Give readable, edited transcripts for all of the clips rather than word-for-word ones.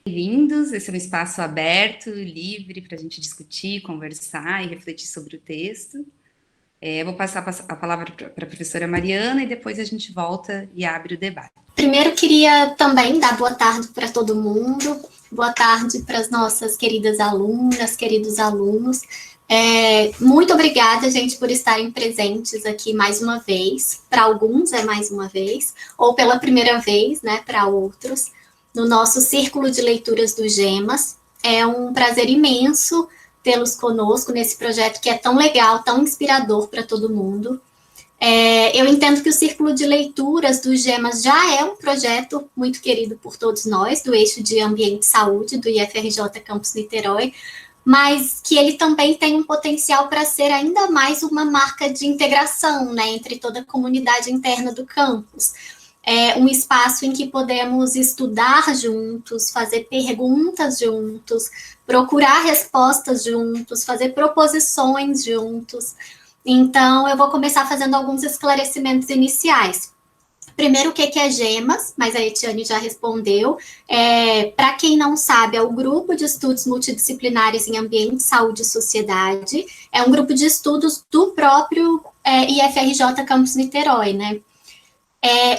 Bem-vindos, esse é um espaço aberto, livre, para a gente discutir, conversar e refletir sobre o texto. Eu vou passar a palavra para a professora Mariana e depois a gente volta e abre o debate. Primeiro, queria também dar boa tarde para todo mundo, boa tarde para as nossas queridas alunas, queridos alunos. Muito obrigada, gente, por estarem presentes aqui mais uma vez. Para alguns é mais uma vez, ou pela primeira vez, né, para outros, no nosso Círculo de Leituras do GEMAS. É um prazer imenso tê-los conosco nesse projeto que é tão legal, tão inspirador para todo mundo. Eu entendo que o Círculo de Leituras do GEMAS já é um projeto muito querido por todos nós, do eixo de Ambiente e Saúde, do IFRJ Campus Niterói, mas que ele também tem um potencial para ser ainda mais uma marca de integração, né, entre toda a comunidade interna do campus. É um espaço em que podemos estudar juntos, fazer perguntas juntos, procurar respostas juntos, fazer proposições juntos. Então, eu vou começar fazendo alguns esclarecimentos iniciais. Primeiro, o que é GEMAS, mas a Etiane já respondeu. Para quem não sabe, é o Grupo de Estudos Multidisciplinares em Ambiente, Saúde e Sociedade. É um grupo de estudos do próprio IFRJ Campus Niterói, né?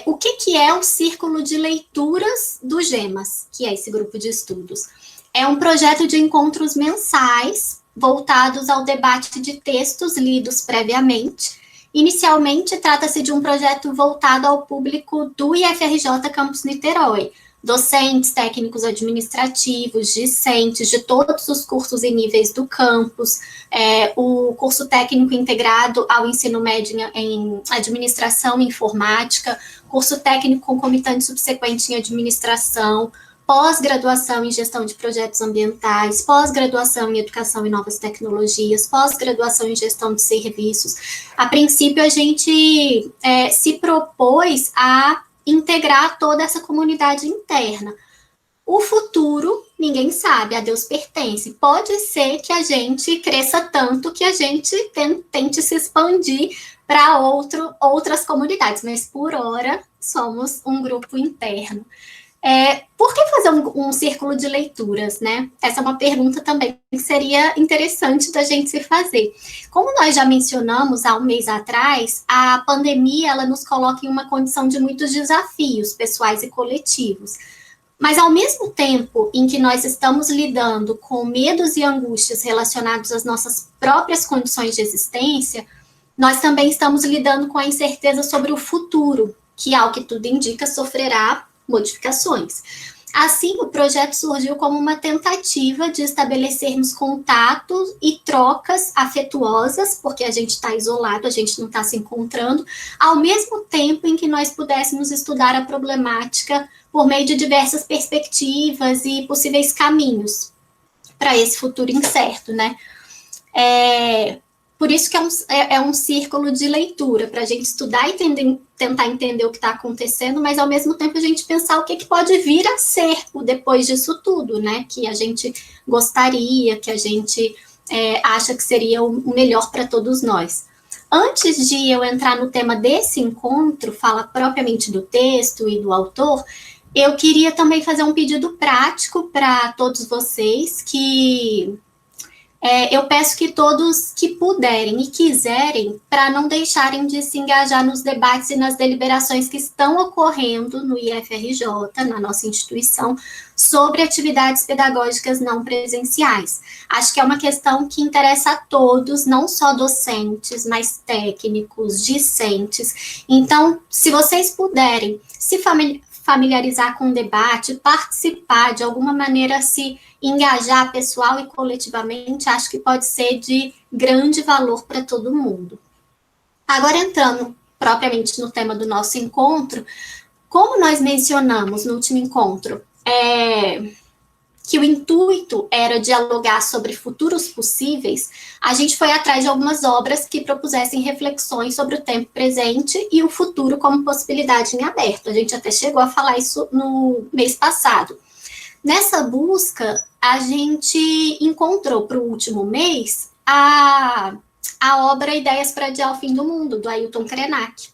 O que é o Círculo de Leituras do GEMAS, que é esse grupo de estudos? É um projeto de encontros mensais voltados ao debate de textos lidos previamente. Inicialmente, trata-se de um projeto voltado ao público do IFRJ Campus Niterói, docentes, técnicos administrativos, discentes de todos os cursos e níveis do campus, o curso técnico integrado ao ensino médio em administração e informática, curso técnico concomitante subsequente em administração, pós-graduação em gestão de projetos ambientais, pós-graduação em educação e novas tecnologias, pós-graduação em gestão de serviços. A princípio, a gente se propôs a integrar toda essa comunidade interna. O futuro, ninguém sabe, a Deus pertence. Pode ser que a gente cresça tanto que a gente tente se expandir para outras comunidades, mas por hora somos um grupo interno. Por que fazer um círculo de leituras, né? Essa é uma pergunta também que seria interessante da gente se fazer. Como nós já mencionamos há um mês atrás, a pandemia ela nos coloca em uma condição de muitos desafios pessoais e coletivos. Mas, ao mesmo tempo em que nós estamos lidando com medos e angústias relacionados às nossas próprias condições de existência, nós também estamos lidando com a incerteza sobre o futuro, que, ao que tudo indica, sofrerá modificações. Assim, o projeto surgiu como uma tentativa de estabelecermos contatos e trocas afetuosas, porque a gente está isolado, a gente não está se encontrando, ao mesmo tempo em que nós pudéssemos estudar a problemática por meio de diversas perspectivas e possíveis caminhos para esse futuro incerto, né? Por isso que é um círculo de leitura, para a gente estudar e tentar entender o que está acontecendo, mas ao mesmo tempo a gente pensar o que pode vir a ser o depois disso tudo, né? Que a gente gostaria, que a gente acha que seria o melhor para todos nós. Antes de eu entrar no tema desse encontro, fala propriamente do texto e do autor, eu queria também fazer um pedido prático para todos vocês que... eu peço que todos que puderem e quiserem, para não deixarem de se engajar nos debates e nas deliberações que estão ocorrendo no IFRJ, na nossa instituição, sobre atividades pedagógicas não presenciais. Acho que é uma questão que interessa a todos, não só docentes, mas técnicos, discentes. Então, se vocês puderem se familiarizar com o debate, participar, de alguma maneira se engajar pessoal e coletivamente, acho que pode ser de grande valor para todo mundo. Agora, entrando propriamente no tema do nosso encontro, como nós mencionamos no último encontro, que o intuito era dialogar sobre futuros possíveis, a gente foi atrás de algumas obras que propusessem reflexões sobre o tempo presente e o futuro como possibilidade em aberto. A gente até chegou a falar isso no mês passado. Nessa busca, a gente encontrou para o último mês a obra Ideias para Adiar o Fim do Mundo, do Ailton Krenak.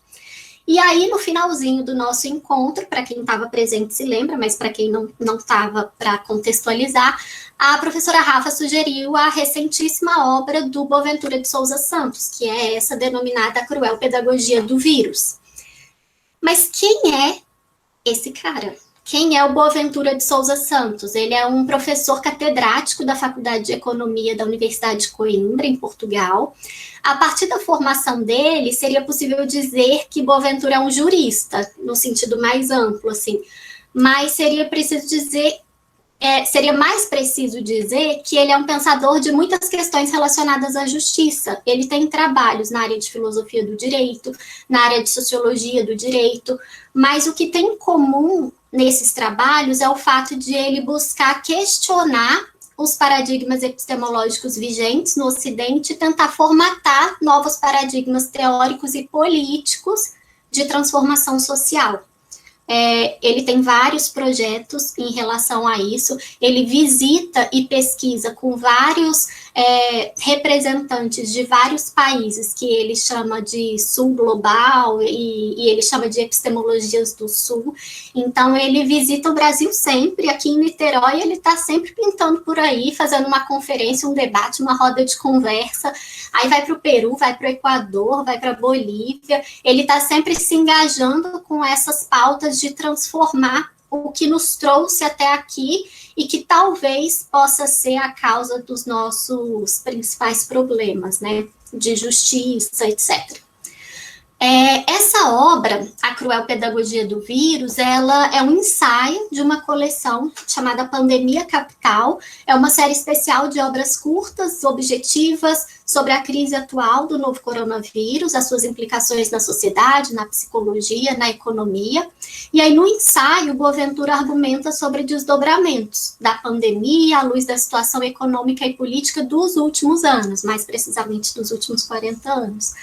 E aí, no finalzinho do nosso encontro, para quem estava presente se lembra, mas para quem não estava, para contextualizar, a professora Rafa sugeriu a recentíssima obra do Boaventura de Souza Santos, que é essa denominada Cruel Pedagogia do Vírus. Mas quem é esse cara? Quem é o Boaventura de Souza Santos? Ele é um professor catedrático da Faculdade de Economia da Universidade de Coimbra, em Portugal. A partir da formação dele, seria possível dizer que Boaventura é um jurista, no sentido mais amplo, assim. Mas seria mais preciso dizer que ele é um pensador de muitas questões relacionadas à justiça. Ele tem trabalhos na área de filosofia do direito, na área de sociologia do direito, mas o que tem em comum nesses trabalhos é o fato de ele buscar questionar os paradigmas epistemológicos vigentes no Ocidente e tentar formatar novos paradigmas teóricos e políticos de transformação social. Ele tem vários projetos em relação a isso, ele visita e pesquisa com vários representantes de vários países, que ele chama de Sul Global, e ele chama de epistemologias do Sul. Então, ele visita o Brasil sempre, aqui em Niterói, ele está sempre pintando por aí, fazendo uma conferência, um debate, uma roda de conversa, aí vai para o Peru, vai para o Equador, vai para a Bolívia, ele está sempre se engajando com essas pautas de transformar o que nos trouxe até aqui e que talvez possa ser a causa dos nossos principais problemas, né, de justiça, etc. Essa obra, A Cruel Pedagogia do Vírus, ela é um ensaio de uma coleção chamada Pandemia Capital. É uma série especial de obras curtas, objetivas, sobre a crise atual do novo coronavírus, as suas implicações na sociedade, na psicologia, na economia. E aí, no ensaio, Boaventura argumenta sobre desdobramentos da pandemia à luz da situação econômica e política dos últimos anos, mais precisamente dos últimos 40 anos.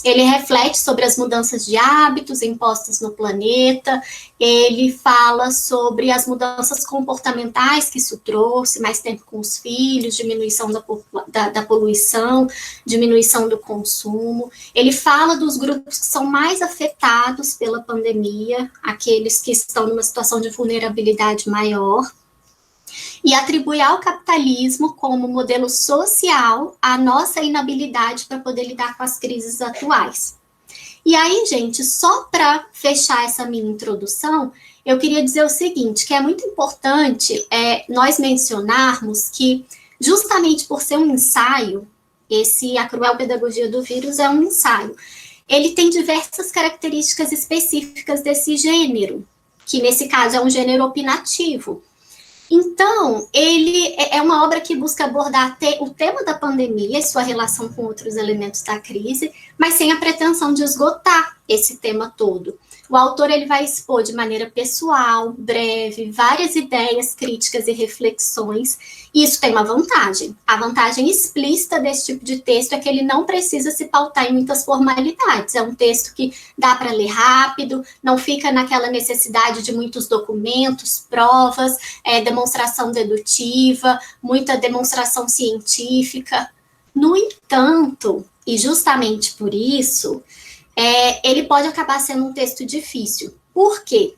Ele reflete sobre as mudanças de hábitos impostas no planeta, ele fala sobre as mudanças comportamentais que isso trouxe, mais tempo com os filhos, diminuição da poluição, diminuição do consumo. Ele fala dos grupos que são mais afetados pela pandemia, aqueles que estão numa situação de vulnerabilidade maior, e atribui ao capitalismo como modelo social a nossa inabilidade para poder lidar com as crises atuais. E aí, gente, só para fechar essa minha introdução, eu queria dizer o seguinte, que é muito importante nós mencionarmos que, justamente por ser um ensaio, A Cruel Pedagogia do Vírus é um ensaio, ele tem diversas características específicas desse gênero, que nesse caso é um gênero opinativo. Então, ele é uma obra que busca abordar o tema da pandemia e sua relação com outros elementos da crise, mas sem a pretensão de esgotar esse tema todo. O autor ele vai expor de maneira pessoal, breve, várias ideias, críticas e reflexões, e isso tem uma vantagem. A vantagem explícita desse tipo de texto é que ele não precisa se pautar em muitas formalidades. É um texto que dá para ler rápido, não fica naquela necessidade de muitos documentos, provas, demonstração dedutiva, muita demonstração científica. No entanto, e justamente por isso, ele pode acabar sendo um texto difícil. Por quê?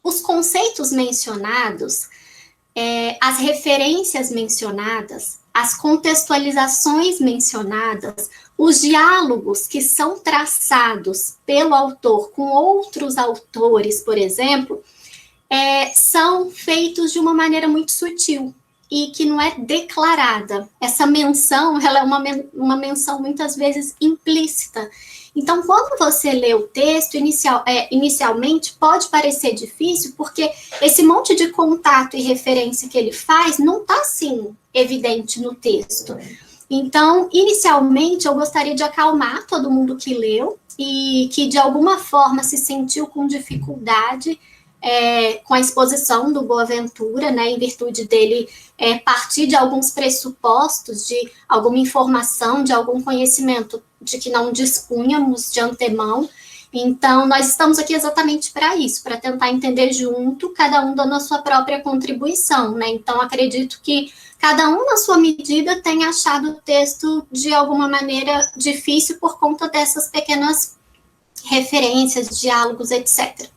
Os conceitos mencionados, as referências mencionadas, as contextualizações mencionadas, os diálogos que são traçados pelo autor com outros autores, por exemplo, são feitos de uma maneira muito sutil e que não é declarada. Essa menção, ela é uma menção muitas vezes implícita. Então, quando você lê o texto, inicialmente pode parecer difícil, porque esse monte de contato e referência que ele faz não está, assim, evidente no texto. Então, inicialmente, eu gostaria de acalmar todo mundo que leu e que, de alguma forma, se sentiu com dificuldade com a exposição do Boaventura, né, em virtude dele partir de alguns pressupostos, de alguma informação, de algum conhecimento de que não dispunhamos de antemão, Então, nós estamos aqui exatamente para isso, para tentar entender junto, cada um dando a sua própria contribuição, né? Então, acredito que cada um, na sua medida, tenha achado o texto de alguma maneira difícil por conta dessas pequenas referências, diálogos, etc.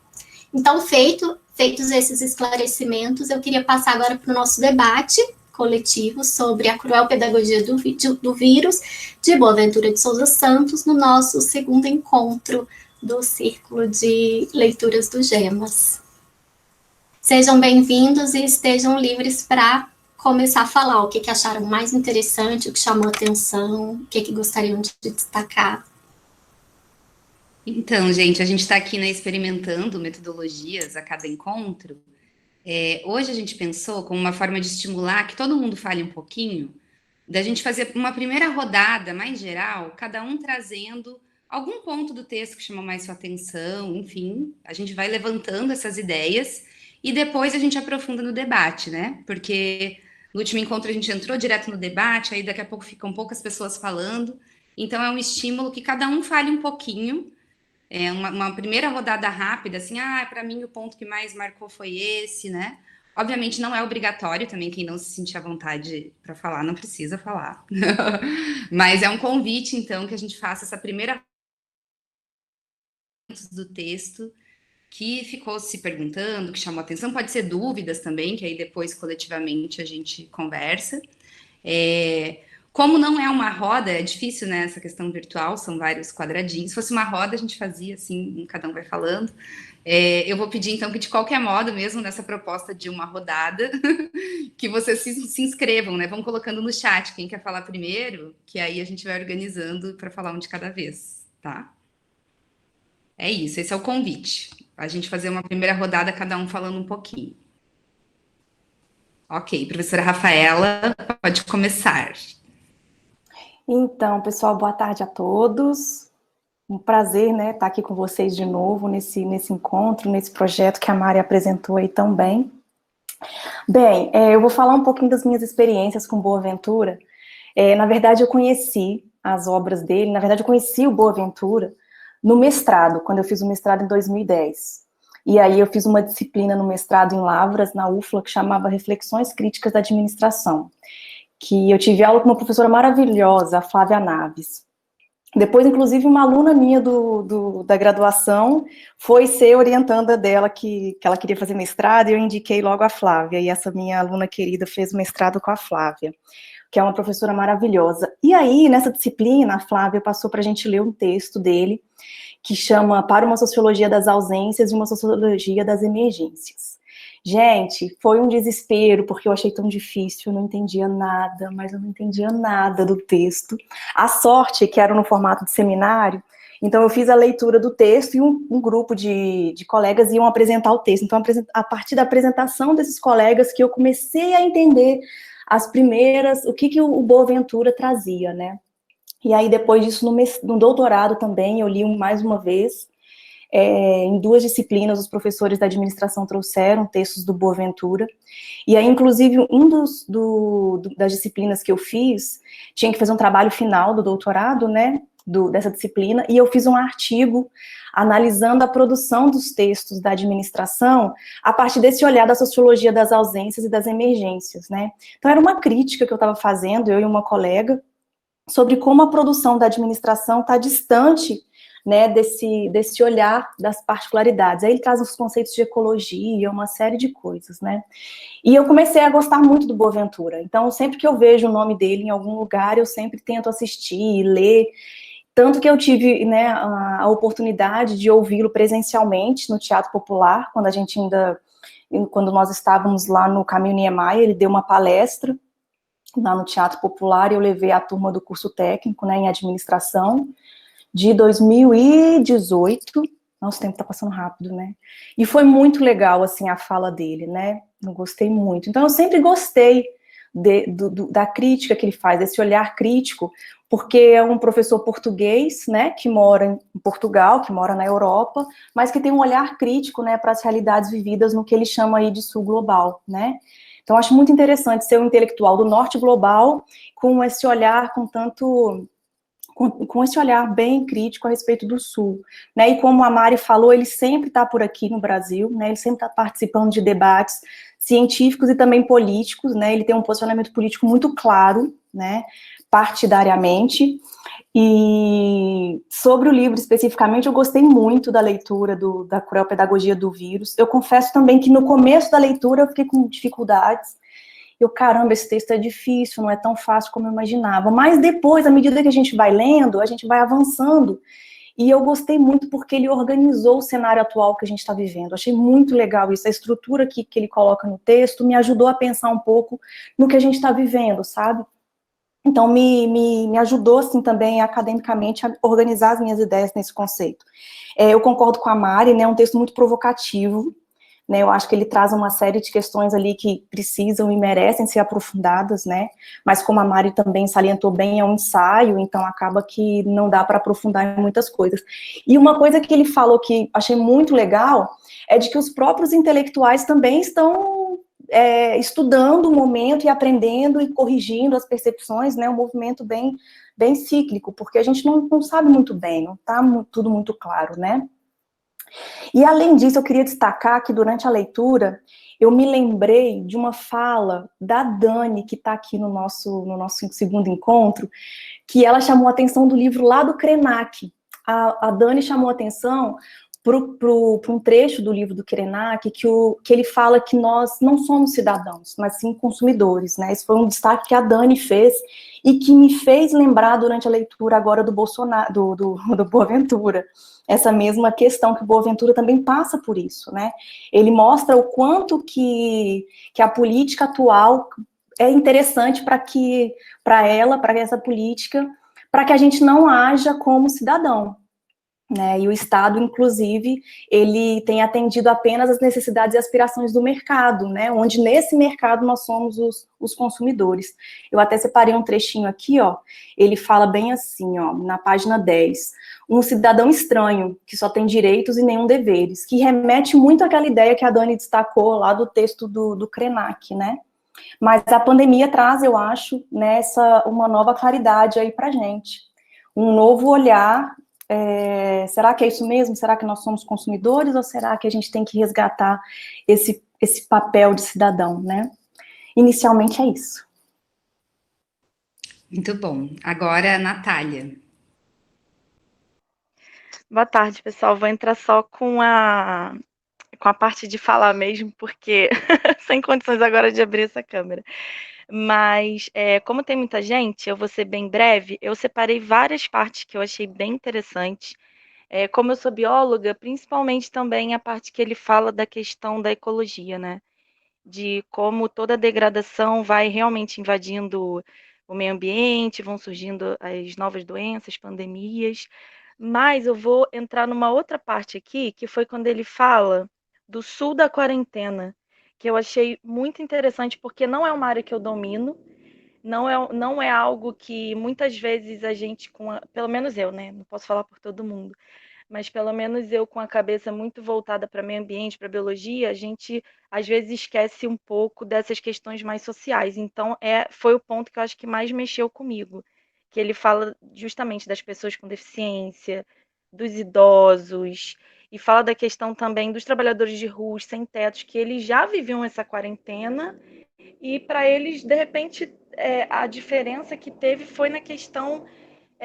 Então, feitos esses esclarecimentos, eu queria passar agora para o nosso debate coletivo sobre a cruel pedagogia do vírus, de Boaventura de Souza Santos, no nosso segundo encontro do Círculo de Leituras do Gemas. Sejam bem-vindos e estejam livres para começar a falar o que acharam mais interessante, o que chamou a atenção, o que gostariam de destacar. Então, gente, a gente está aqui, né, experimentando metodologias a cada encontro. Hoje a gente pensou como uma forma de estimular que todo mundo fale um pouquinho, da gente fazer uma primeira rodada mais geral, cada um trazendo algum ponto do texto que chamou mais sua atenção, enfim, a gente vai levantando essas ideias e depois a gente aprofunda no debate, né? Porque no último encontro a gente entrou direto no debate, aí daqui a pouco ficam poucas pessoas falando, então é um estímulo que cada um fale um pouquinho, uma primeira rodada rápida, assim, para mim o ponto que mais marcou foi esse, né? Obviamente não é obrigatório também, quem não se sentir à vontade para falar, não precisa falar. Mas é um convite, então, que a gente faça essa primeira do texto que ficou se perguntando, que chamou atenção, pode ser dúvidas também, que aí depois coletivamente a gente conversa. Como não é uma roda, é difícil, né, essa questão virtual, são vários quadradinhos. Se fosse uma roda, a gente fazia assim, cada um vai falando. Eu vou pedir, então, que de qualquer modo, mesmo nessa proposta de uma rodada, que vocês se inscrevam, né? Vão colocando no chat quem quer falar primeiro, que aí a gente vai organizando para falar um de cada vez, tá? É isso, esse é o convite. A gente fazer uma primeira rodada, cada um falando um pouquinho. Ok, professora Rafaela, pode começar. Então, pessoal, boa tarde a todos. Um prazer, né, estar aqui com vocês de novo nesse encontro, nesse projeto que a Mari apresentou aí tão bem. Bem, eu vou falar um pouquinho das minhas experiências com Boaventura. Na verdade, eu conheci as obras dele, na verdade, eu conheci o Boaventura no mestrado, quando eu fiz o mestrado em 2010. E aí eu fiz uma disciplina no mestrado em Lavras, na UFLA, que chamava Reflexões Críticas da Administração, que eu tive aula com uma professora maravilhosa, a Flávia Naves. Depois, inclusive, uma aluna minha da graduação foi ser orientanda dela, que ela queria fazer mestrado, e eu indiquei logo a Flávia, e essa minha aluna querida fez mestrado com a Flávia, que é uma professora maravilhosa. E aí, nessa disciplina, a Flávia passou para a gente ler um texto dele, que chama Para uma Sociologia das Ausências e uma Sociologia das Emergências. Gente, foi um desespero, porque eu achei tão difícil, eu não entendia nada, mas eu não entendia nada do texto. A sorte é que era no formato de seminário, então eu fiz a leitura do texto e um grupo de colegas iam apresentar o texto. Então, a partir da apresentação desses colegas que eu comecei a entender as primeiras, o que o Boaventura trazia, né? E aí, depois disso, no doutorado também, eu li mais uma vez. Em 2 disciplinas, os professores da administração trouxeram textos do Boaventura, e aí, inclusive, das disciplinas que eu fiz, tinha que fazer um trabalho final do doutorado, né, dessa disciplina, e eu fiz um artigo analisando a produção dos textos da administração a partir desse olhar da sociologia das ausências e das emergências, né. Então, era uma crítica que eu estava fazendo, eu e uma colega, sobre como a produção da administração está distante, né, desse olhar das particularidades. Aí ele traz os conceitos de ecologia, uma série de coisas, né. E eu comecei a gostar muito do Boaventura. Então, sempre que eu vejo o nome dele em algum lugar, eu sempre tento assistir, ler. Tanto que eu tive, né, a oportunidade de ouvi-lo presencialmente no Teatro Popular, quando nós estávamos lá no Caminho Niemeyer, ele deu uma palestra lá no Teatro Popular, e eu levei a turma do curso técnico, né, em administração, de 2018, nossa, o tempo tá passando rápido, né, e foi muito legal, assim, a fala dele, né, eu gostei muito. Então, eu sempre gostei da crítica que ele faz, desse olhar crítico, porque é um professor português, né, que mora em Portugal, que mora na Europa, mas que tem um olhar crítico, né, para as realidades vividas no que ele chama aí de sul global, né. Então, acho muito interessante ser um intelectual do norte global com esse olhar com com esse olhar bem crítico a respeito do Sul, né? E como a Mari falou, ele sempre está por aqui no Brasil, né? Ele sempre está participando de debates científicos e também políticos, né? Ele tem um posicionamento político muito claro, né? Partidariamente. E sobre o livro especificamente, eu gostei muito da leitura da Cruel Pedagogia do Vírus. Eu confesso também que no começo da leitura eu fiquei com dificuldades. Caramba, esse texto é difícil, não é tão fácil como eu imaginava. Mas depois, à medida que a gente vai lendo, a gente vai avançando. E eu gostei muito porque ele organizou o cenário atual que a gente está vivendo. Achei muito legal isso. A estrutura que ele coloca no texto me ajudou a pensar um pouco no que a gente está vivendo, sabe? Então, me ajudou, assim, também, academicamente, a organizar as minhas ideias nesse conceito. Eu concordo com a Mari, né? É um texto muito provocativo, né, eu acho que ele traz uma série de questões ali que precisam e merecem ser aprofundadas, né, mas como a Mari também salientou bem, é um ensaio, então acaba que não dá para aprofundar em muitas coisas. E uma coisa que ele falou que achei muito legal, é de que os próprios intelectuais também estão estudando o momento e aprendendo e corrigindo as percepções, né, um movimento bem cíclico, porque a gente não sabe muito bem, não está tudo muito claro, né. E, além disso, eu queria destacar que, durante a leitura, eu me lembrei de uma fala da Dani, que está aqui no nosso segundo encontro, que ela chamou a atenção do livro lá do Krenak. A Dani chamou a atenção para um trecho do livro do Krenak, que ele fala que nós não somos cidadãos, mas sim consumidores, né? Esse foi um destaque que a Dani fez e que me fez lembrar durante a leitura agora do Bolsonaro, do Boaventura, essa mesma questão que o Boaventura também passa por isso, né? Ele mostra o quanto que a política atual é interessante para essa política, para que a gente não haja como cidadão, né? E o Estado, inclusive, ele tem atendido apenas as necessidades e aspirações do mercado, né? Onde nesse mercado nós somos os consumidores. Eu até separei um trechinho aqui, ó. Ele fala bem assim, ó, na página 10. Um cidadão estranho, que só tem direitos e nenhum deveres, que remete muito àquela ideia que a Dani destacou lá do texto do Krenak, né? Mas a pandemia traz, eu acho, uma nova claridade aí pra gente. Um novo olhar. Será que é isso mesmo? Será que nós somos consumidores ou será que a gente tem que resgatar esse papel de cidadão, né? Inicialmente é isso. Muito bom. Agora, Natália. Boa tarde, pessoal. Vou entrar só com a parte de falar mesmo, porque sem condições agora de abrir essa câmera. Mas, como tem muita gente, eu vou ser bem breve. Eu separei várias partes que eu achei bem interessantes. Como eu sou bióloga, principalmente também a parte que ele fala da questão da ecologia, né? De como toda a degradação vai realmente invadindo o meio ambiente, vão surgindo as novas doenças, pandemias. Mas eu vou entrar numa outra parte aqui, que foi quando ele fala do sul da quarentena, que eu achei muito interessante, porque não é uma área que eu domino, não é algo que muitas vezes a gente, pelo menos eu, né? Não posso falar por todo mundo, mas pelo menos eu, com a cabeça muito voltada para meio ambiente, para biologia, a gente às vezes esquece um pouco dessas questões mais sociais. Então, foi o ponto que eu acho que mais mexeu comigo, que ele fala justamente das pessoas com deficiência, dos idosos, e fala da questão também dos trabalhadores de rua, os sem tetos, que eles já viviam essa quarentena, e para eles, de repente, a diferença que teve foi na questão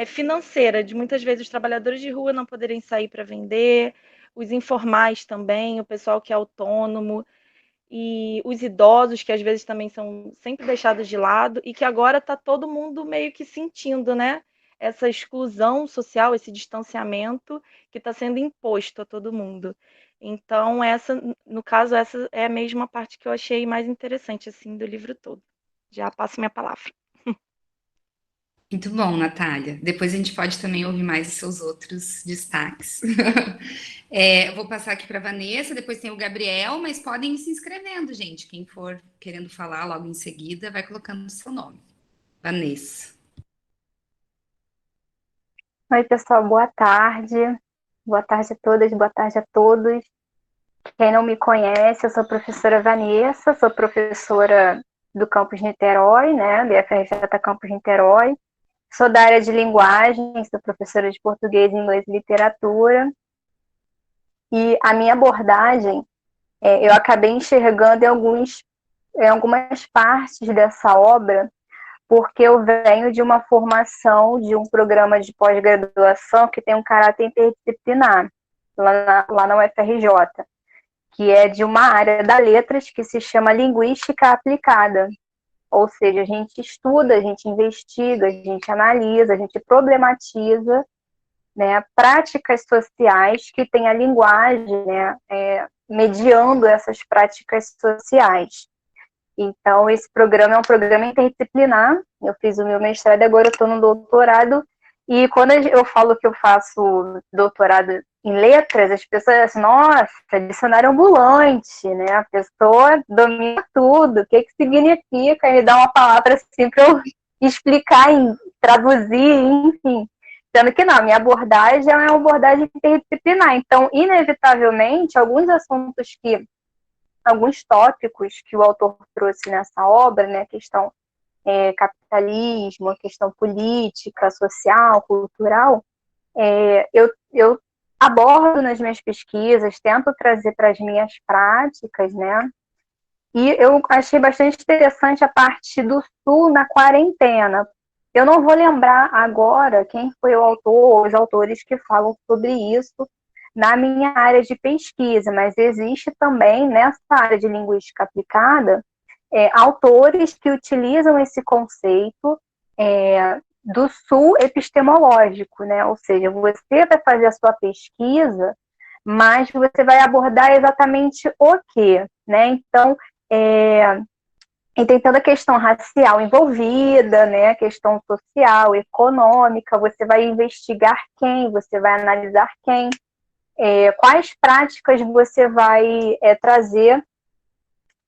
financeira, de muitas vezes os trabalhadores de rua não poderem sair para vender, os informais também, o pessoal que é autônomo, e os idosos, que às vezes também são sempre deixados de lado, e que agora está todo mundo meio que sentindo, né? Essa exclusão social, esse distanciamento que está sendo imposto a todo mundo. Então, no caso, essa é a mesma parte que eu achei mais interessante, assim, do livro todo. Já passo minha palavra. Muito bom, Natália. Depois a gente pode também ouvir mais os seus outros destaques. Eu vou passar aqui para a Vanessa, depois tem o Gabriel, mas podem ir se inscrevendo, gente. Quem for querendo falar logo em seguida, vai colocando o seu nome. Vanessa. Oi, pessoal, boa tarde. Boa tarde a todas, boa tarde a todos. Quem não me conhece, eu sou a professora Vanessa, sou professora do Campus Niterói, né, do IFRJ Campus Niterói. Sou da área de linguagem, sou professora de português, inglês e literatura. E a minha abordagem, eu acabei enxergando em algumas partes dessa obra, porque eu venho de uma formação de um programa de pós-graduação que tem um caráter interdisciplinar, lá na UFRJ, que é de uma área da letras que se chama Linguística Aplicada. Ou seja, a gente estuda, a gente investiga, a gente analisa, a gente problematiza, né, práticas sociais que têm a linguagem, né, mediando essas práticas sociais. Então, esse programa é um programa interdisciplinar. Eu fiz o meu mestrado e agora eu estou no doutorado. E quando eu falo que eu faço doutorado em letras, as pessoas dizem assim, nossa, dicionário ambulante, né? A pessoa domina tudo. O que significa? E dá uma palavra assim para eu explicar, traduzir, enfim. Sendo que não, minha abordagem é uma abordagem interdisciplinar. Então, inevitavelmente, alguns tópicos que o autor trouxe nessa obra, né, a questão capitalismo, a questão política, social, cultural, eu abordo nas minhas pesquisas, tento trazer para as minhas práticas, né, e eu achei bastante interessante a parte do Sul na quarentena. Eu não vou lembrar agora quem foi o autor ou os autores que falam sobre isso na minha área de pesquisa, mas existe também, nessa área de linguística aplicada, autores que utilizam esse conceito do sul epistemológico, né? Ou seja, você vai fazer a sua pesquisa, mas você vai abordar exatamente o quê, né? Então, tentando a questão racial envolvida, né? A questão social, econômica, você vai investigar quem, você vai analisar quem, quais práticas você vai trazer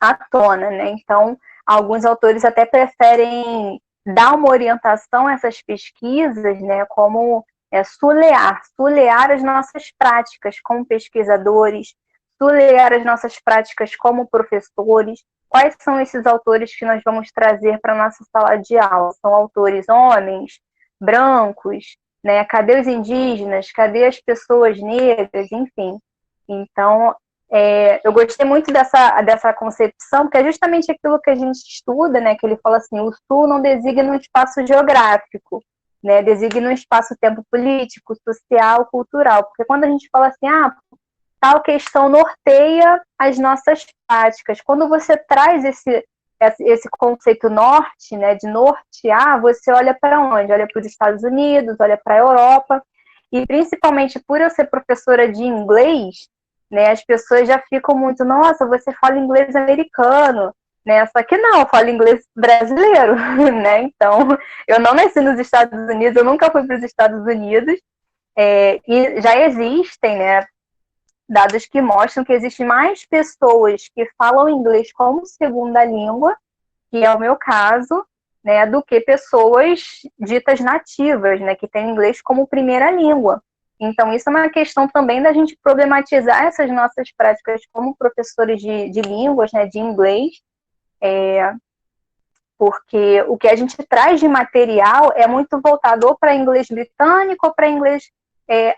à tona, né? Então, alguns autores até preferem dar uma orientação a essas pesquisas, né? Como sulear as nossas práticas como pesquisadores, sulear as nossas práticas como professores. Quais são esses autores que nós vamos trazer para a nossa sala de aula? São autores homens, brancos, né? Cadê os indígenas? Cadê as pessoas negras? Enfim. Então, eu gostei muito dessa concepção, porque é justamente aquilo que a gente estuda, né? Que ele fala assim, o Sul não designa um espaço geográfico, né? Designa um espaço-tempo político, social, cultural. Porque quando a gente fala assim, tal questão norteia as nossas práticas. Quando você traz esse conceito norte, né, de nortear, você olha para onde? Olha para os Estados Unidos, olha para a Europa, e principalmente por eu ser professora de inglês, né, as pessoas já ficam muito, nossa, você fala inglês americano, né, só que não, eu falo inglês brasileiro, né, então, eu não nasci nos Estados Unidos, eu nunca fui para os Estados Unidos, e já existem, né, dados que mostram que existem mais pessoas que falam inglês como segunda língua, que é o meu caso, né, do que pessoas ditas nativas, né, que têm inglês como primeira língua. Então, isso é uma questão também da gente problematizar essas nossas práticas como professores de línguas, né, de inglês, porque o que a gente traz de material é muito voltado ou para inglês britânico ou para inglês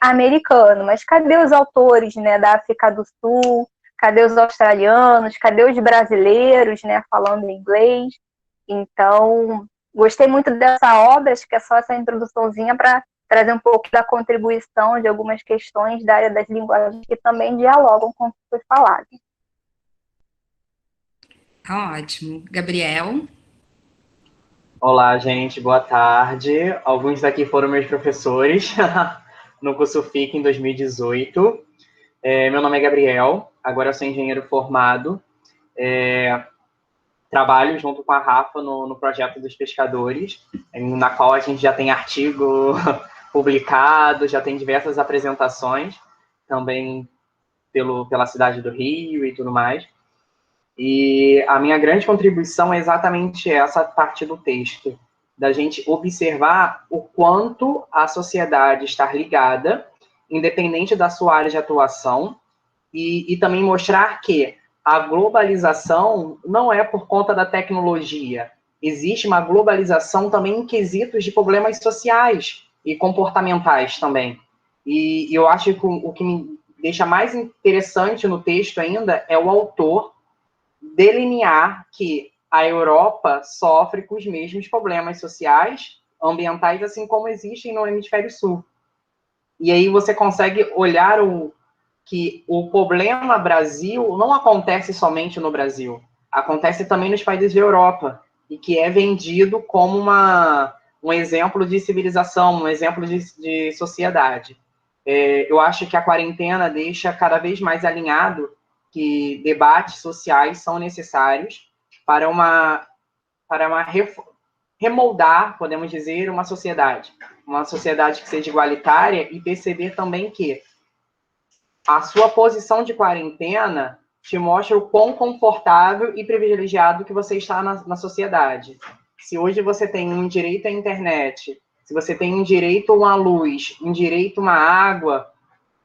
americano, mas cadê os autores, né, da África do Sul? Cadê os australianos? Cadê os brasileiros, né, falando inglês? Então, gostei muito dessa obra, acho que é só essa introduçãozinha para trazer um pouco da contribuição de algumas questões da área das linguagens que também dialogam com o que foi falado. Tá ótimo. Gabriel? Olá, gente, boa tarde. Alguns daqui foram meus professores no curso FIC em 2018. Meu nome é Gabriel, agora eu sou engenheiro formado. Trabalho junto com a Rafa no projeto dos pescadores, na qual a gente já tem artigo publicado, já tem diversas apresentações, também pela cidade do Rio e tudo mais. E a minha grande contribuição é exatamente essa parte do texto, da gente observar o quanto a sociedade está ligada, independente da sua área de atuação, e também mostrar que a globalização não é por conta da tecnologia, existe uma globalização também em quesitos de problemas sociais e comportamentais também. E eu acho que o que me deixa mais interessante no texto ainda é o autor delinear que a Europa sofre com os mesmos problemas sociais, ambientais, assim como existem no hemisfério sul. E aí você consegue olhar que o problema Brasil não acontece somente no Brasil, acontece também nos países da Europa, e que é vendido como um exemplo de civilização, um exemplo de sociedade. Eu acho que a quarentena deixa cada vez mais alinhado que debates sociais são necessários para remoldar, podemos dizer, uma sociedade que seja igualitária, e perceber também que a sua posição de quarentena te mostra o quão confortável e privilegiado que você está na sociedade. Se hoje você tem um direito à internet, se você tem um direito a uma luz, um direito a uma água,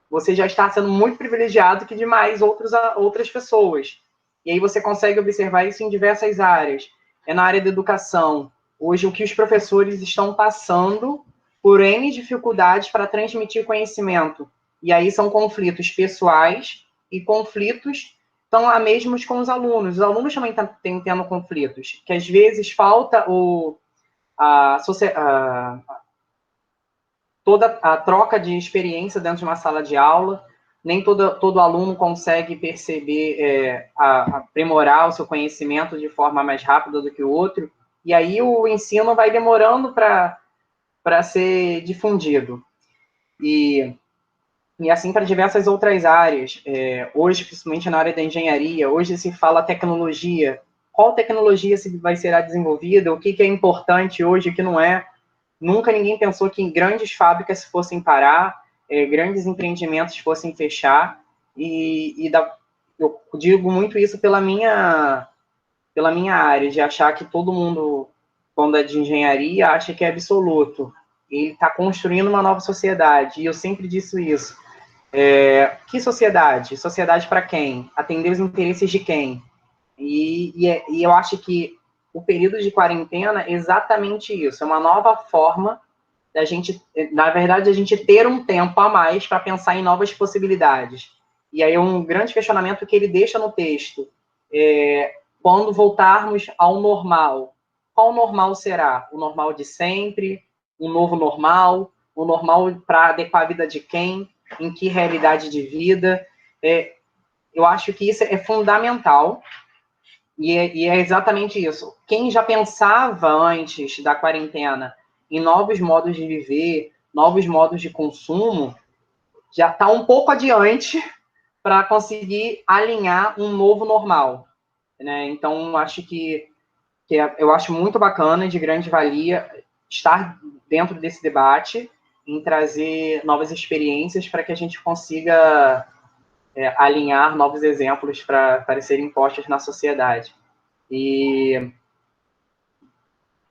você já está sendo muito privilegiado que demais outras pessoas. E aí você consegue observar isso em diversas áreas. Na área da educação. Hoje, o que os professores estão passando por N dificuldades para transmitir conhecimento. E aí são conflitos pessoais e conflitos estão lá mesmos com os alunos. Os alunos também estão tendo conflitos, que às vezes falta toda a troca de experiência dentro de uma sala de aula, nem todo aluno consegue perceber, aprimorar o seu conhecimento de forma mais rápida do que o outro, e aí o ensino vai demorando para ser difundido. E assim para diversas outras áreas. Hoje, principalmente na área da engenharia, hoje se fala tecnologia. Qual tecnologia vai ser desenvolvida? O que é importante hoje, o que não é? Nunca ninguém pensou que grandes fábricas fossem parar, grandes empreendimentos fossem fechar, eu digo muito isso pela minha área, de achar que todo mundo, quando é de engenharia, acha que é absoluto. Ele está construindo uma nova sociedade, e eu sempre disse isso. Que sociedade? Sociedade para quem? Atender os interesses de quem? E eu acho que o período de quarentena é exatamente isso, é uma nova forma da gente, na verdade, a gente ter um tempo a mais para pensar em novas possibilidades. E aí um grande questionamento que ele deixa no texto, quando voltarmos ao normal, qual normal será? O normal de sempre? Um novo normal? O normal para adequar a vida de quem? Em que realidade de vida? Eu acho que isso é fundamental. E é exatamente isso. Quem já pensava antes da quarentena em novos modos de viver, novos modos de consumo, já está um pouco adiante para conseguir alinhar um novo normal, né? Então, acho eu acho muito bacana, de grande valia, estar dentro desse debate, em trazer novas experiências para que a gente consiga alinhar novos exemplos para serem postos na sociedade. E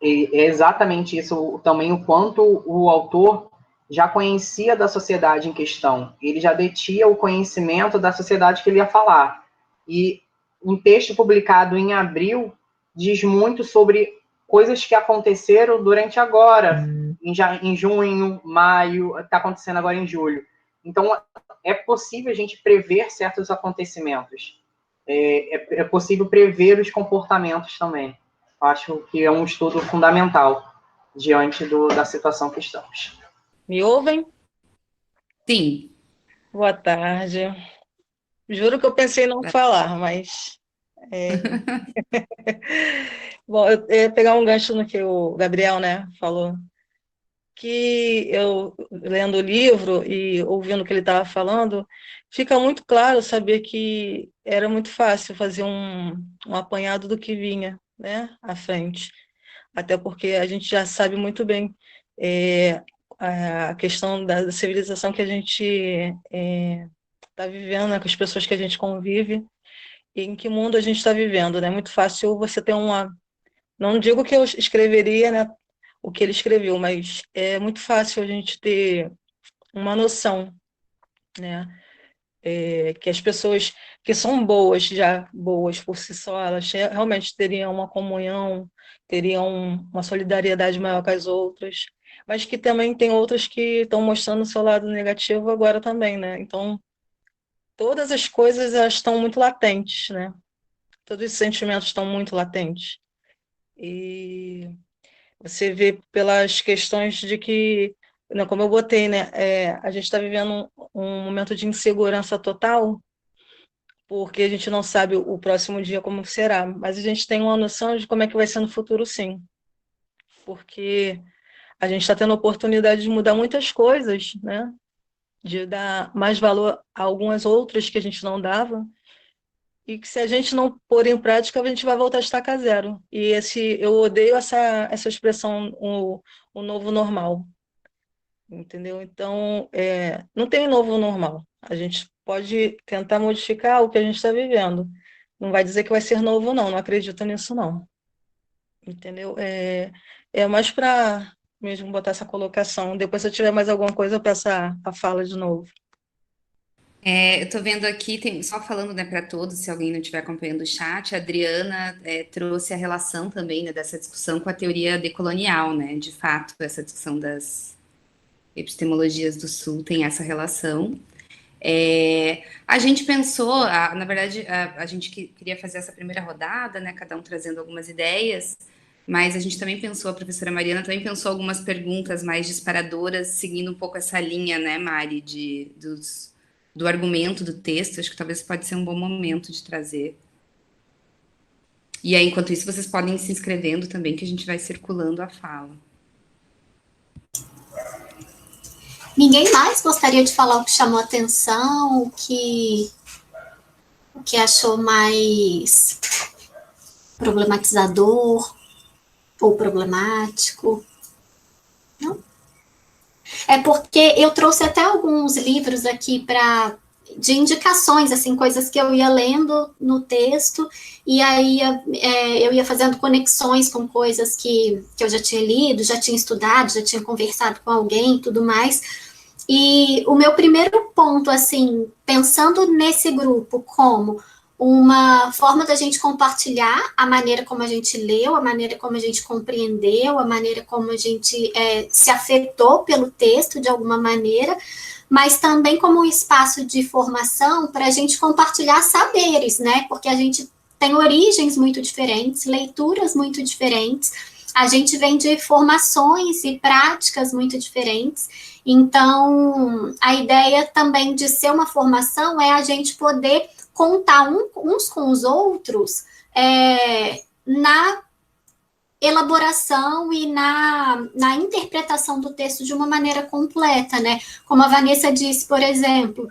é exatamente isso também, o quanto o autor já conhecia da sociedade em questão. Ele já detinha o conhecimento da sociedade que ele ia falar. E um texto publicado em abril diz muito sobre coisas que aconteceram durante agora, em junho, maio, está acontecendo agora em julho. Então, é possível a gente prever certos acontecimentos. É possível prever os comportamentos também. Acho que é um estudo fundamental diante da situação que estamos. Me ouvem? Sim. Boa tarde. Juro que eu pensei em não falar, mas... Bom, eu ia pegar um gancho no que o Gabriel, né, falou, que eu, lendo o livro e ouvindo o que ele estava falando, fica muito claro saber que era muito fácil fazer um apanhado do que vinha, né, à frente. Até porque a gente já sabe muito bem a questão da civilização que a gente está vivendo, né, com as pessoas que a gente convive, e em que mundo a gente está vivendo, né? É muito fácil você ter uma... Não digo que eu escreveria, né, o que ele escreveu, mas é muito fácil a gente ter uma noção, né, que as pessoas que são boas, já boas por si só, elas realmente teriam uma comunhão, teriam uma solidariedade maior com as outras, mas que também tem outras que estão mostrando o seu lado negativo agora também, né? Então, todas as coisas elas estão muito latentes, né? Todos os sentimentos estão muito latentes. E você vê pelas questões de que, né, como eu botei, né, a gente está vivendo um momento de insegurança total, porque a gente não sabe o próximo dia como será, mas a gente tem uma noção de como é que vai ser no futuro, sim. Porque a gente está tendo a oportunidade de mudar muitas coisas, né? De dar mais valor a algumas outras que a gente não dava, e que se a gente não pôr em prática, a gente vai voltar a estaca zero. E eu odeio essa expressão, o novo normal, entendeu? Então, não tem novo normal. A gente pode tentar modificar o que a gente está vivendo. Não vai dizer que vai ser novo, não. Não acredito nisso, não. Entendeu? É mais para mesmo botar essa colocação. Depois, se eu tiver mais alguma coisa, eu peço a fala de novo. Eu estou vendo aqui, só falando, né, para todos, se alguém não estiver acompanhando o chat, a Adriana trouxe a relação também, né, dessa discussão com a teoria decolonial, né? De fato, essa discussão das epistemologias do Sul tem essa relação. A gente pensou, na verdade, a gente queria fazer essa primeira rodada, né, cada um trazendo algumas ideias, mas a gente também pensou, a professora Mariana também pensou algumas perguntas mais disparadoras, seguindo um pouco essa linha, né, Mari, do argumento do texto. Acho que talvez pode ser um bom momento de trazer. E aí, enquanto isso, vocês podem ir se inscrevendo também, que a gente vai circulando a fala. Ninguém mais gostaria de falar o que chamou atenção, o que achou mais problematizador ou problemático? Não? É porque eu trouxe até alguns livros aqui de indicações, assim, coisas que eu ia lendo no texto, e aí eu ia fazendo conexões com coisas que eu já tinha lido, já tinha estudado, já tinha conversado com alguém e tudo mais. E o meu primeiro ponto, assim, pensando nesse grupo como uma forma da gente compartilhar a maneira como a gente leu, a maneira como a gente compreendeu, a maneira como a gente se afetou pelo texto de alguma maneira, mas também como um espaço de formação para a gente compartilhar saberes, né? Porque a gente tem origens muito diferentes, leituras muito diferentes, a gente vem de formações e práticas muito diferentes. Então, a ideia também de ser uma formação é a gente poder contar uns com os outros na elaboração e na interpretação do texto de uma maneira completa, né? Como a Vanessa disse, por exemplo,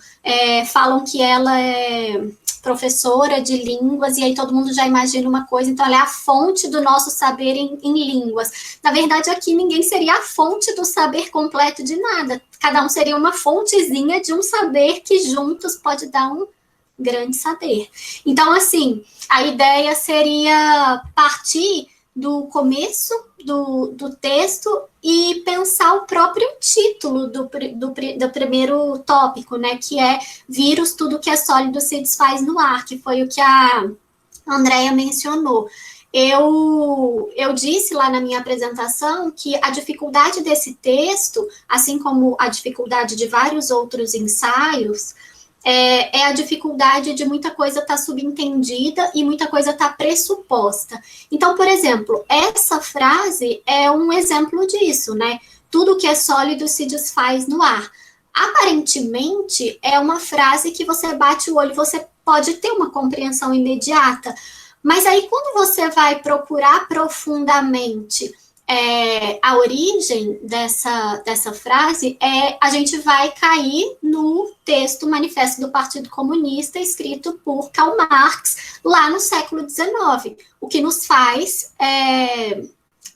falam que ela é professora de línguas, e aí todo mundo já imagina uma coisa, então ela é a fonte do nosso saber em línguas. Na verdade, aqui ninguém seria a fonte do saber completo de nada, cada um seria uma fontezinha de um saber que juntos pode dar um grande saber. Então, assim, a ideia seria partir do começo do texto e pensar o próprio título do primeiro tópico, né, que é Vírus, tudo que é sólido se desfaz no ar, que foi o que a Andrea mencionou. Eu disse lá na minha apresentação que a dificuldade desse texto, assim como a dificuldade de vários outros ensaios, é a dificuldade de muita coisa estar subentendida e muita coisa estar pressuposta. Então, por exemplo, essa frase é um exemplo disso, né? Tudo que é sólido se desfaz no ar. Aparentemente, é uma frase que você bate o olho, você pode ter uma compreensão imediata, mas aí quando você vai procurar profundamente a origem dessa frase, a gente vai cair no texto Manifesto do Partido Comunista, escrito por Karl Marx, lá no século XIX, o que nos faz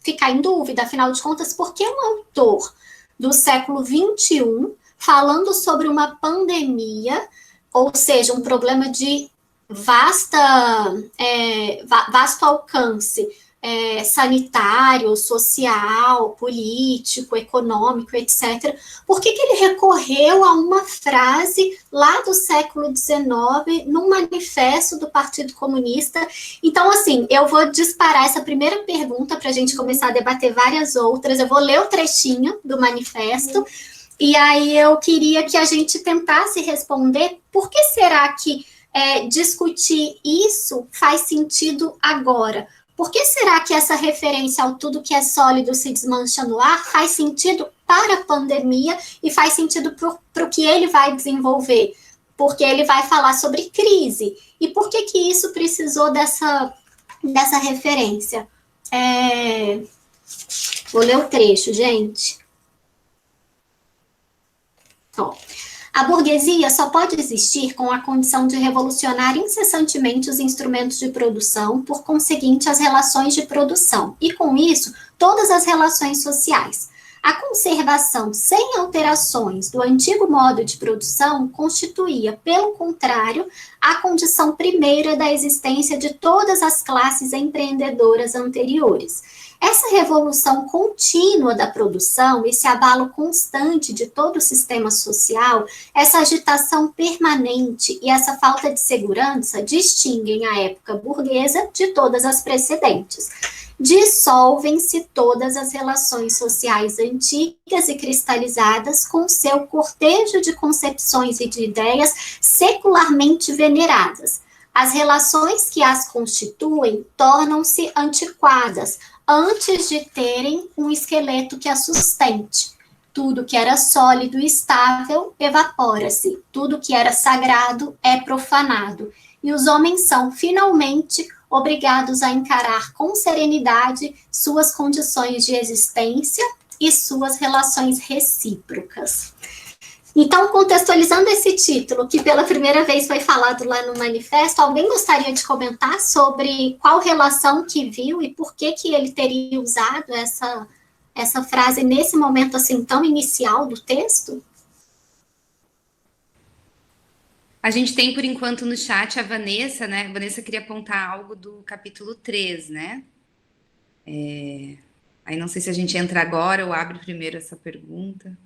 ficar em dúvida, afinal de contas, por que um autor do século XXI, falando sobre uma pandemia, ou seja, um problema de vasto alcance, sanitário, social, político, econômico, etc., por que ele recorreu a uma frase lá do século XIX, num manifesto do Partido Comunista? Então, assim, eu vou disparar essa primeira pergunta para a gente começar a debater várias outras. Eu vou ler o trechinho do manifesto, e aí eu queria que a gente tentasse responder por que será que discutir isso faz sentido agora? Por que será que essa referência ao tudo que é sólido se desmancha no ar faz sentido para a pandemia e faz sentido para o que ele vai desenvolver? Porque ele vai falar sobre crise. E por que isso precisou dessa referência? Vou ler o trecho, gente. Ó. A burguesia só pode existir com a condição de revolucionar incessantemente os instrumentos de produção, por conseguinte, as relações de produção, e, com isso, todas as relações sociais. A conservação sem alterações do antigo modo de produção constituía, pelo contrário, a condição primeira da existência de todas as classes empreendedoras anteriores. Essa revolução contínua da produção, esse abalo constante de todo o sistema social, essa agitação permanente e essa falta de segurança distinguem a época burguesa de todas as precedentes. Dissolvem-se todas as relações sociais antigas e cristalizadas com seu cortejo de concepções e de ideias secularmente veneradas. As relações que as constituem tornam-se antiquadas, antes de terem um esqueleto que a sustente. Tudo que era sólido e estável evapora-se, tudo que era sagrado é profanado, e os homens são, finalmente, obrigados a encarar com serenidade suas condições de existência e suas relações recíprocas. Então, contextualizando esse título, que pela primeira vez foi falado lá no manifesto, alguém gostaria de comentar sobre qual relação que viu e por que ele teria usado essa frase nesse momento assim tão inicial do texto? A gente tem, por enquanto, no chat a Vanessa, né? A Vanessa queria apontar algo do capítulo 3, né? Aí não sei se a gente entra agora ou abre primeiro essa pergunta.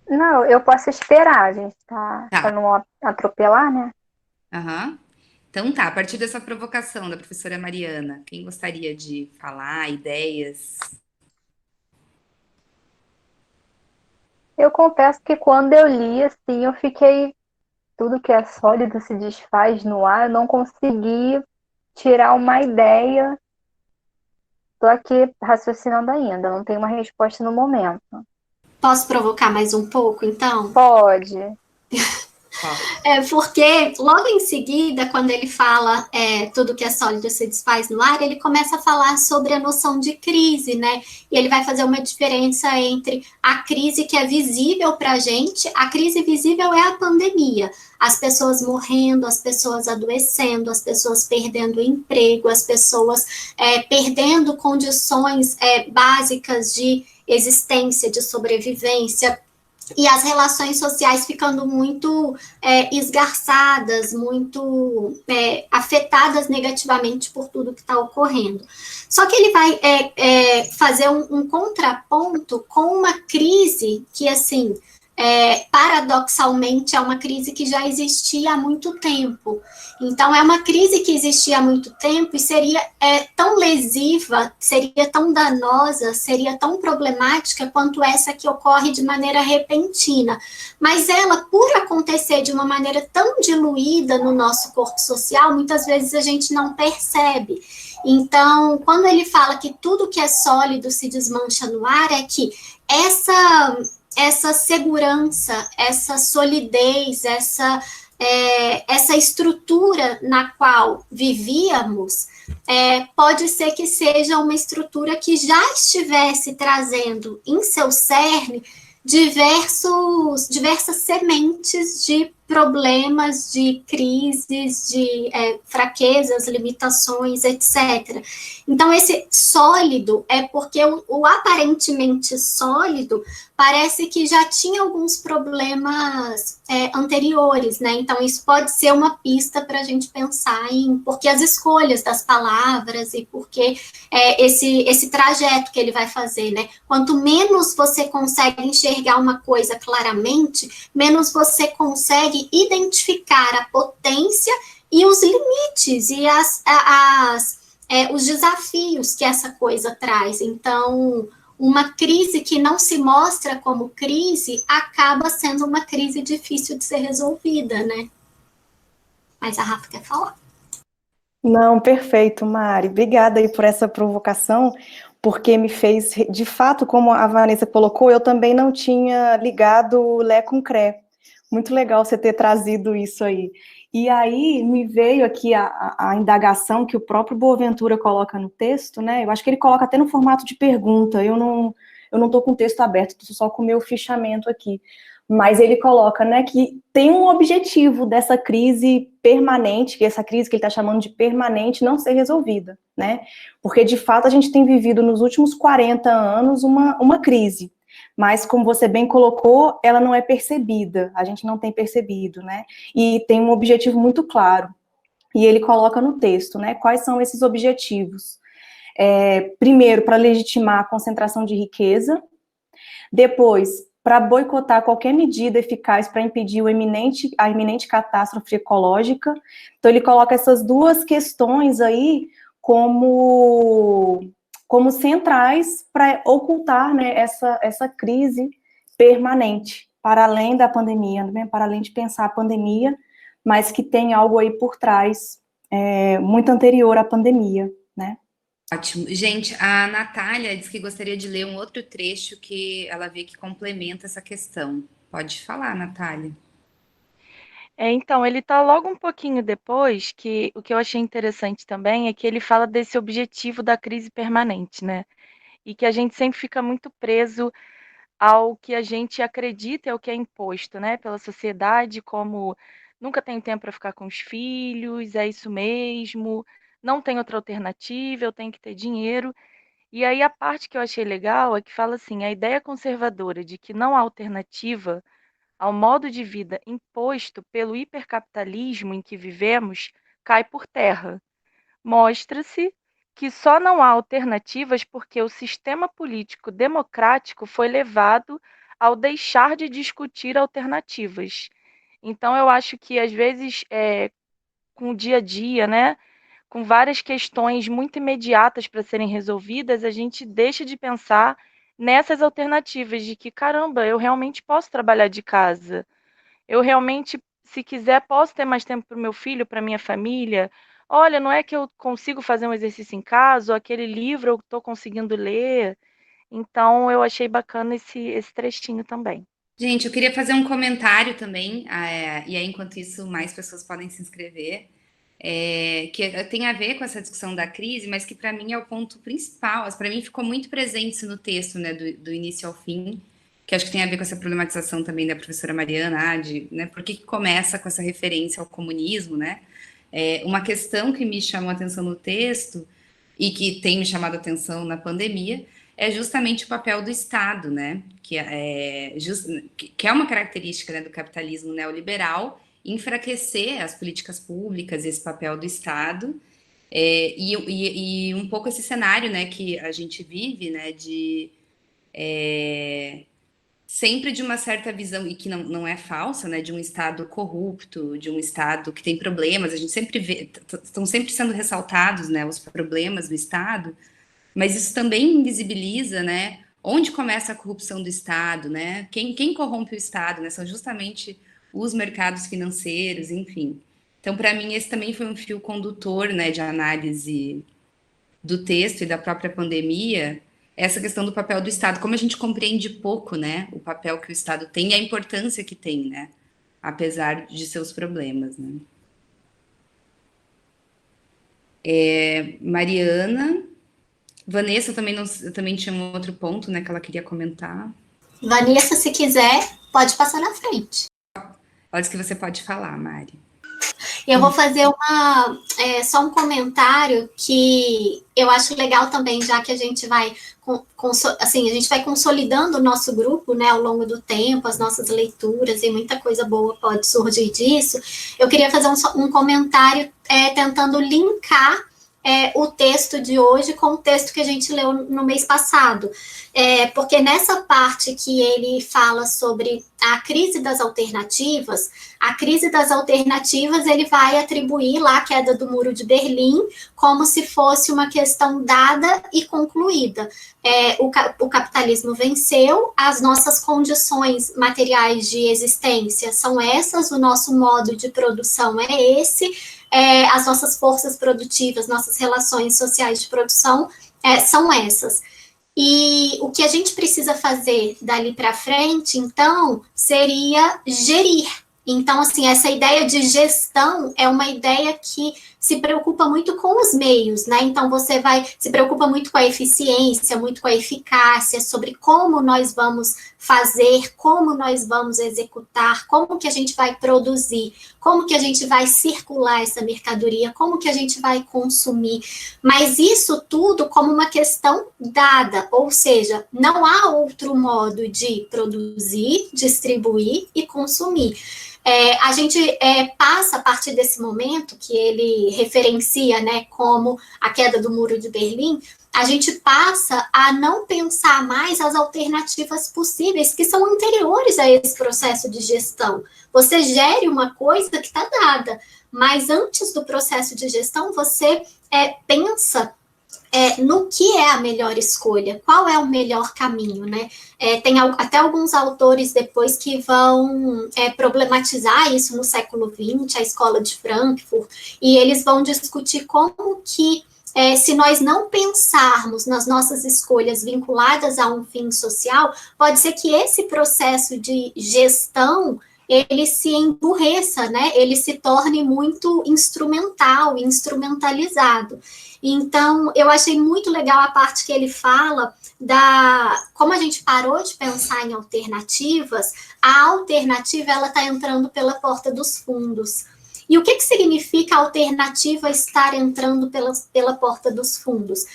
Não, eu posso esperar, a gente tá. Pra não atropelar, né? Aham. Então tá, a partir dessa provocação da professora Mariana, quem gostaria de falar, ideias? Eu confesso que quando eu li, assim, eu fiquei... Tudo que é sólido se desfaz no ar, eu não consegui tirar uma ideia. Estou aqui raciocinando ainda, não tenho uma resposta no momento. Posso provocar mais um pouco, então? Pode. Porque logo em seguida, quando ele fala tudo que é sólido se desfaz no ar, ele começa a falar sobre a noção de crise, né? E ele vai fazer uma diferença entre a crise que é visível para a gente, a crise visível é a pandemia. As pessoas morrendo, as pessoas adoecendo, as pessoas perdendo emprego, as pessoas perdendo condições básicas de existência, de sobrevivência, e as relações sociais ficando muito esgarçadas, muito afetadas negativamente por tudo que está ocorrendo. Só que ele vai fazer um contraponto com uma crise que, assim, paradoxalmente, é uma crise que já existia há muito tempo. Então, é uma crise que existia há muito tempo e seria tão lesiva, seria tão danosa, seria tão problemática quanto essa que ocorre de maneira repentina. Mas ela, por acontecer de uma maneira tão diluída no nosso corpo social, muitas vezes a gente não percebe. Então, quando ele fala que tudo que é sólido se desmancha no ar, é que essa segurança, essa solidez, essa estrutura na qual vivíamos, pode ser que seja uma estrutura que já estivesse trazendo em seu cerne diversas sementes de problemas, de crises, de fraquezas, limitações, etc. Então, esse sólido é porque o aparentemente sólido parece que já tinha alguns problemas anteriores, né? Então, isso pode ser uma pista para a gente pensar em porque as escolhas das palavras e porque esse trajeto que ele vai fazer, né? Quanto menos você consegue enxergar uma coisa claramente, menos você consegue identificar a potência e os limites e os desafios que essa coisa traz. Então, uma crise que não se mostra como crise acaba sendo uma crise difícil de ser resolvida, né? Mas a Rafa quer falar. Não, perfeito, Mari. Obrigada aí por essa provocação, porque me fez, de fato, como a Vanessa colocou, eu também não tinha ligado Lé com Cré. Muito legal você ter trazido isso aí. E aí me veio aqui a indagação que o próprio Boaventura coloca no texto, né? Eu acho que ele coloca até no formato de pergunta. Eu não estou com o texto aberto, estou só com o meu fichamento aqui. Mas ele coloca, né, que tem um objetivo dessa crise permanente, que essa crise que ele está chamando de permanente, não ser resolvida, né? Porque, de fato, a gente tem vivido nos últimos 40 anos uma crise. Mas, como você bem colocou, ela não é percebida, a gente não tem percebido, né? E tem um objetivo muito claro. E ele coloca no texto, né? Quais são esses objetivos? Primeiro, para legitimar a concentração de riqueza. Depois, para boicotar qualquer medida eficaz para impedir a iminente catástrofe ecológica. Então, ele coloca essas duas questões aí como centrais para ocultar, né, essa crise permanente, para além da pandemia, né, para além de pensar a pandemia, mas que tem algo aí por trás, muito anterior à pandemia, né? Ótimo. Gente, a Natália disse que gostaria de ler um outro trecho que ela vê que complementa essa questão. Pode falar, Natália. Então, ele está logo um pouquinho depois, que o que eu achei interessante também é que ele fala desse objetivo da crise permanente, né? E que a gente sempre fica muito preso ao que a gente acredita é o que é imposto, né, pela sociedade, como nunca tenho tempo para ficar com os filhos, é isso mesmo, não tem outra alternativa, eu tenho que ter dinheiro. E aí a parte que eu achei legal é que fala assim, a ideia conservadora de que não há alternativa ao modo de vida imposto pelo hipercapitalismo em que vivemos cai por terra. Mostra-se que só não há alternativas porque o sistema político democrático foi levado ao deixar de discutir alternativas. Então, eu acho que, às vezes, com o dia a dia, né, com várias questões muito imediatas para serem resolvidas, a gente deixa de pensar nessas alternativas de que, caramba, eu realmente posso trabalhar de casa. Eu realmente, se quiser, posso ter mais tempo para o meu filho, para minha família. Olha, não é que eu consigo fazer um exercício em casa, ou aquele livro eu estou conseguindo ler. Então, eu achei bacana esse trechinho também. Gente, eu queria fazer um comentário também, e aí, enquanto isso, mais pessoas podem se inscrever, que tem a ver com essa discussão da crise, mas que para mim é o ponto principal. Para mim ficou muito presente isso no texto, né, do início ao fim, que acho que tem a ver com essa problematização também da professora Mariana, né, por que começa com essa referência ao comunismo, né? Uma questão que me chamou a atenção no texto e que tem me chamado a atenção na pandemia é justamente o papel do Estado, né? Que é uma característica, né, do capitalismo neoliberal, enfraquecer as políticas públicas, esse papel do Estado, e um pouco esse cenário, né, que a gente vive, né, de sempre de uma certa visão, e que não é falsa, né, de um Estado corrupto, de um Estado que tem problemas, a gente sempre vê, estão sempre sendo ressaltados, né, os problemas do Estado, mas isso também invisibiliza, né, onde começa a corrupção do Estado, né, quem corrompe o Estado, né, são justamente os mercados financeiros, enfim. Então, para mim, esse também foi um fio condutor, né, de análise do texto e da própria pandemia, essa questão do papel do Estado, como a gente compreende pouco, né, o papel que o Estado tem e a importância que tem, né, apesar de seus problemas, né. Mariana, Vanessa também tinha um outro ponto, né, que ela queria comentar. Vanessa, se quiser, pode passar na frente. Horas que você pode falar, Mari. Eu vou fazer só um comentário que eu acho legal também, já que a gente vai, assim, a gente vai consolidando o nosso grupo, né, ao longo do tempo, as nossas leituras, e muita coisa boa pode surgir disso. Eu queria fazer um comentário tentando linkar o texto de hoje com o texto que a gente leu no mês passado. Porque nessa parte que ele fala sobre a crise das alternativas, ele vai atribuir lá a queda do Muro de Berlim como se fosse uma questão dada e concluída. O capitalismo venceu, as nossas condições materiais de existência são essas, o nosso modo de produção é esse, as nossas forças produtivas, nossas relações sociais de produção são essas. E o que a gente precisa fazer dali para frente, então, seria gerir. Então, assim, essa ideia de gestão é uma ideia que se preocupa muito com os meios, né? Então, você se preocupa muito com a eficiência, muito com a eficácia, sobre como nós vamos fazer, como nós vamos executar, como que a gente vai produzir, como que a gente vai circular essa mercadoria, como que a gente vai consumir. Mas isso tudo como uma questão dada, ou seja, não há outro modo de produzir, distribuir e consumir. A gente passa, a partir desse momento que ele referencia, né, como a queda do Muro de Berlim, a gente passa a não pensar mais as alternativas possíveis que são anteriores a esse processo de gestão. Você gere uma coisa que está dada, mas antes do processo de gestão, você pensa no que é a melhor escolha, qual é o melhor caminho, né? Tem até alguns autores depois que vão problematizar isso no século XX, a escola de Frankfurt, e eles vão discutir como que, se nós não pensarmos nas nossas escolhas vinculadas a um fim social, pode ser que esse processo de gestão ele se emburreça, né? Ele se torne muito instrumental, instrumentalizado. Então, eu achei muito legal a parte que ele fala como a gente parou de pensar em alternativas, a alternativa ela está entrando pela porta dos fundos. E o que significa a alternativa estar entrando pela porta dos fundos?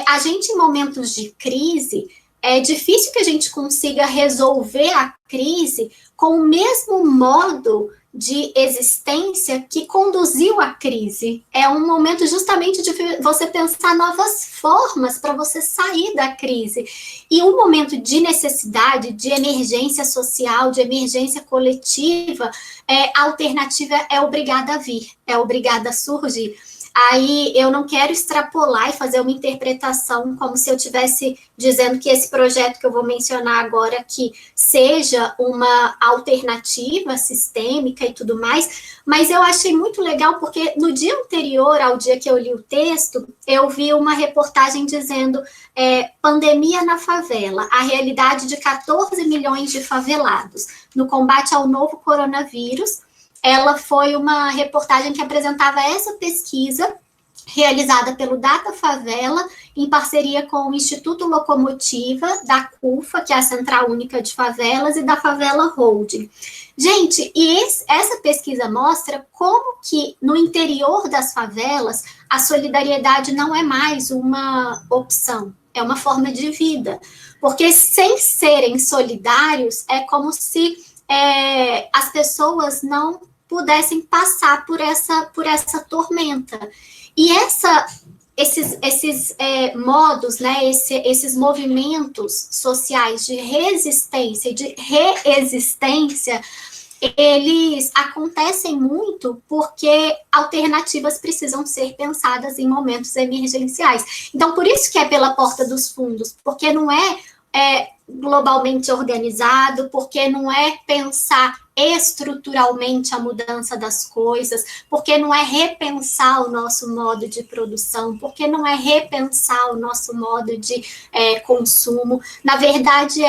A gente, em momentos de crise, é difícil que a gente consiga resolver a crise com o mesmo modo de existência que conduziu à crise. É um momento justamente de você pensar novas formas para você sair da crise. E um momento de necessidade, de emergência social, de emergência coletiva, a alternativa é obrigada a vir, é obrigada a surgir. Aí eu não quero extrapolar e fazer uma interpretação como se eu estivesse dizendo que esse projeto que eu vou mencionar agora aqui seja uma alternativa sistêmica e tudo mais, mas eu achei muito legal porque no dia anterior ao dia que eu li o texto, eu vi uma reportagem dizendo pandemia na favela, a realidade de 14 milhões de favelados no combate ao novo coronavírus. Ela foi uma reportagem que apresentava essa pesquisa realizada pelo Data Favela, em parceria com o Instituto Locomotiva, da CUFA, que é a Central Única de Favelas, e da Favela Holding. Gente, e essa pesquisa mostra como que no interior das favelas a solidariedade não é mais uma opção, é uma forma de vida. Porque sem serem solidários, é como se as pessoas não pudessem passar por essa tormenta. E esses modos, né, esses movimentos sociais de resistência e de reexistência, eles acontecem muito porque alternativas precisam ser pensadas em momentos emergenciais. Então, por isso que é pela porta dos fundos, porque não é globalmente organizado, porque não é pensar estruturalmente a mudança das coisas, porque não é repensar o nosso modo de produção, porque não é repensar o nosso modo de consumo. Na verdade,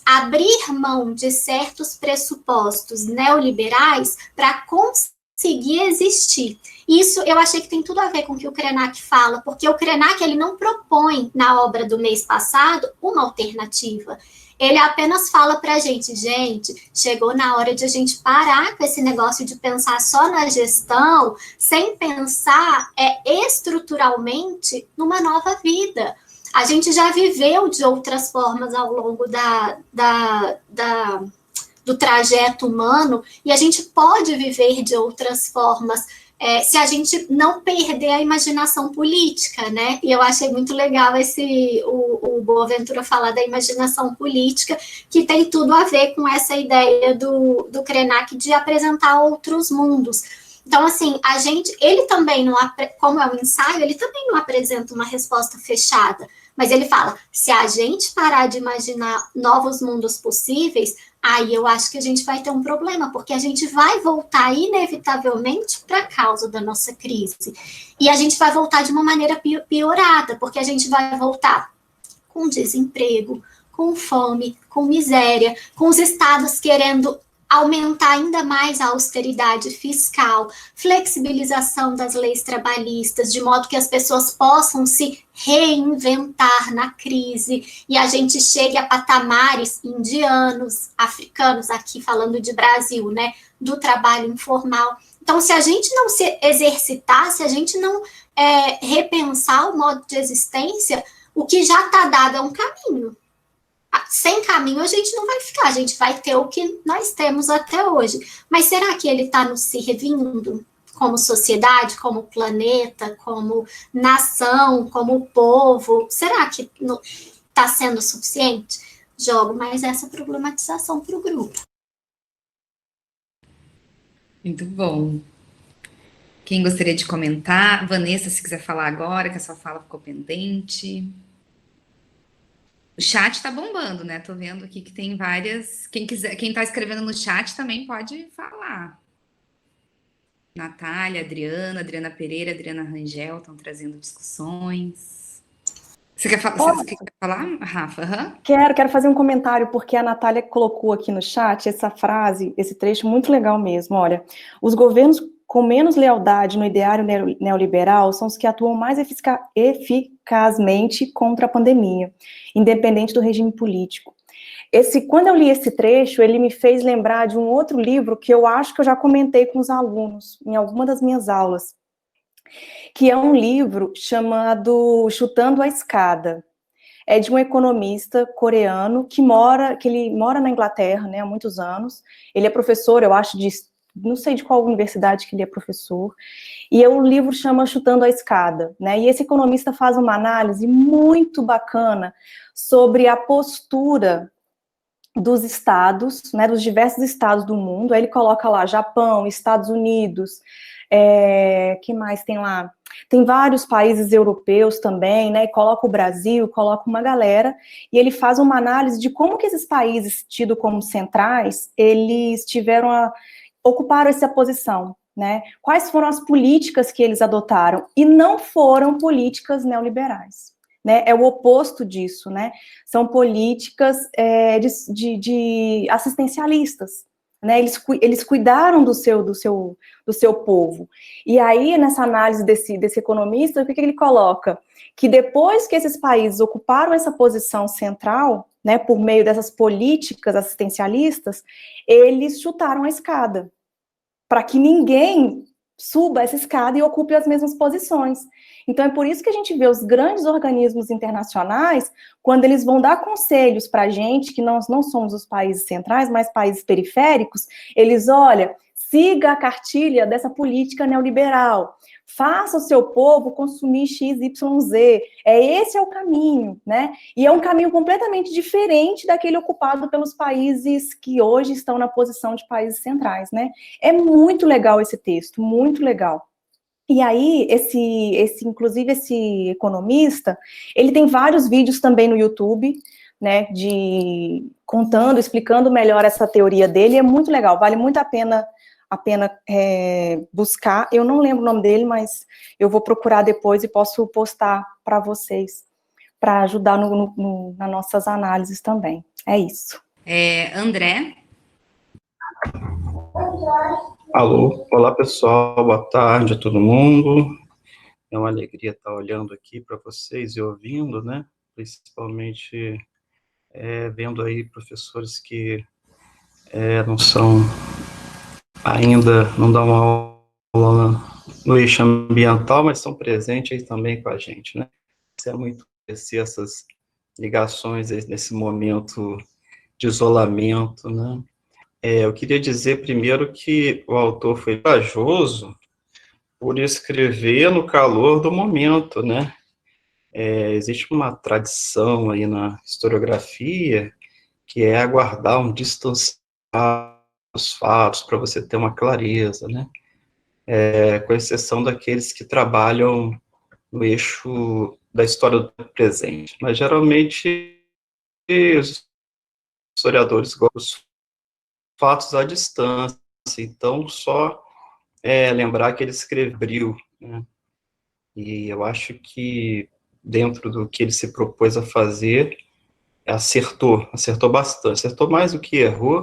abrir mão de certos pressupostos neoliberais para conseguir existir. Isso eu achei que tem tudo a ver com o que o Krenak fala, porque o Krenak ele não propõe, na obra do mês passado, uma alternativa. Ele apenas fala para a gente, chegou na hora de a gente parar com esse negócio de pensar só na gestão, sem pensar estruturalmente numa nova vida. A gente já viveu de outras formas ao longo do trajeto humano, e a gente pode viver de outras formas, se a gente não perder a imaginação política, né? E eu achei muito legal o Boaventura falar da imaginação política, que tem tudo a ver com essa ideia do Krenak de apresentar outros mundos. Então, assim, ele também não, como é um ensaio, ele também não apresenta uma resposta fechada, mas ele fala, se a gente parar de imaginar novos mundos possíveis, aí eu acho que a gente vai ter um problema, porque a gente vai voltar inevitavelmente para a causa da nossa crise. E a gente vai voltar de uma maneira piorada, porque a gente vai voltar com desemprego, com fome, com miséria, com os estados querendo aumentar ainda mais a austeridade fiscal, flexibilização das leis trabalhistas, de modo que as pessoas possam se reinventar na crise, e a gente chegue a patamares indianos, africanos, aqui falando de Brasil, né, do trabalho informal. Então, se a gente não se exercitar, se a gente não repensar o modo de existência, o que já está dado é um caminho. Sem caminho a gente não vai ficar, a gente vai ter o que nós temos até hoje. Mas será que ele está nos servindo como sociedade, como planeta, como nação, como povo? Será que está sendo suficiente? Jogo mais essa problematização para o grupo. Muito bom. Quem gostaria de comentar? Vanessa, se quiser falar agora, que a sua fala ficou pendente. O chat tá bombando, né? Tô vendo aqui que tem várias. Quem tá escrevendo no chat também pode falar. Natália, Adriana Pereira, Adriana Rangel estão trazendo discussões. Você quer falar, Rafa? Uhum. Quero fazer um comentário, porque a Natália colocou aqui no chat essa frase, esse trecho muito legal mesmo. Olha, os governos com menos lealdade no ideário neoliberal são os que atuam mais eficazmente contra a pandemia, independente do regime político. Quando eu li esse trecho, ele me fez lembrar de um outro livro que eu acho que eu já comentei com os alunos em alguma das minhas aulas, que é um livro chamado Chutando a Escada. É de um economista coreano que ele mora na Inglaterra, né, há muitos anos. Ele é professor, eu acho, não sei de qual universidade que ele é professor, e o livro chama Chutando a Escada, né, e esse economista faz uma análise muito bacana sobre a postura dos estados, né, dos diversos estados do mundo. Aí ele coloca lá Japão, Estados Unidos, que mais tem lá? Tem vários países europeus também, né, e coloca o Brasil, coloca uma galera, e ele faz uma análise de como que esses países tidos como centrais, eles ocuparam essa posição, né? Quais foram as políticas que eles adotaram? E não foram políticas neoliberais, né? É o oposto disso, né? São políticas de assistencialistas, né? Eles cuidaram do seu povo. E aí, nessa análise desse economista, o que ele coloca? Que depois que esses países ocuparam essa posição central, né, por meio dessas políticas assistencialistas, eles chutaram a escada, para que ninguém suba essa escada e ocupe as mesmas posições. Então, é por isso que a gente vê os grandes organismos internacionais, quando eles vão dar conselhos para a gente, que nós não somos os países centrais, mas países periféricos, eles, olha, siga a cartilha dessa política neoliberal, faça o seu povo consumir XYZ, esse é o caminho, né? E é um caminho completamente diferente daquele ocupado pelos países que hoje estão na posição de países centrais, né? É muito legal esse texto, muito legal. E aí, inclusive esse economista, ele tem vários vídeos também no YouTube, né, contando, explicando melhor essa teoria dele, é muito legal, vale muito a pena buscar. Eu não lembro o nome dele, mas eu vou procurar depois e posso postar para vocês, para ajudar nas nossas análises também. É isso. André? Alô, olá pessoal, boa tarde a todo mundo. É uma alegria estar olhando aqui para vocês e ouvindo, né? Principalmente vendo aí professores que não são, ainda não dão aula no eixo ambiental, mas estão presentes aí também com a gente, né? Isso é muito essas ligações aí nesse momento de isolamento, né? Eu queria dizer primeiro que o autor foi corajoso por escrever no calor do momento, né? Existe uma tradição aí na historiografia que é aguardar um distanciamento dos fatos para você ter uma clareza, né? Com exceção daqueles que trabalham no eixo da história do presente. Mas geralmente os historiadores gostam dos fatos à distância, então só lembrar que ele escreveu, né? E eu acho que dentro do que ele se propôs a fazer, acertou bastante, acertou mais do que errou,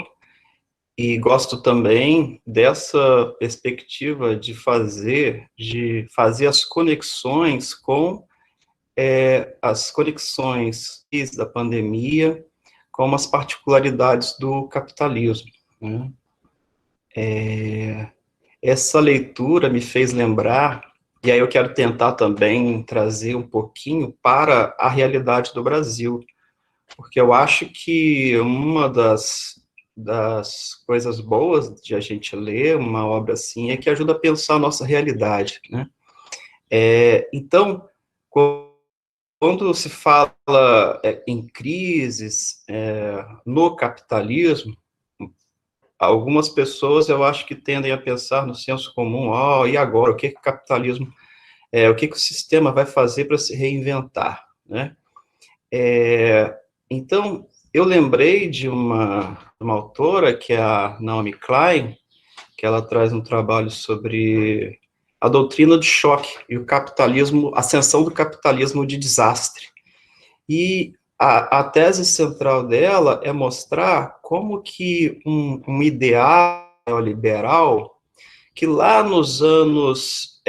e gosto também dessa perspectiva de fazer as conexões com as conexões da pandemia, com as particularidades do capitalismo, né? Essa leitura me fez lembrar, e aí eu quero tentar também trazer um pouquinho para a realidade do Brasil, porque eu acho que uma das coisas boas de a gente ler uma obra assim é que ajuda a pensar a nossa realidade, né? Então, quando se fala em crises no capitalismo, algumas pessoas eu acho que tendem a pensar no senso comum, e agora, o que o capitalismo, o que o sistema vai fazer para se reinventar, né? Então, eu lembrei de uma autora, que é a Naomi Klein, que ela traz um trabalho sobre a doutrina do choque e o capitalismo, a ascensão do capitalismo de desastre. E a tese central dela é mostrar como que um ideal neoliberal, que lá nos anos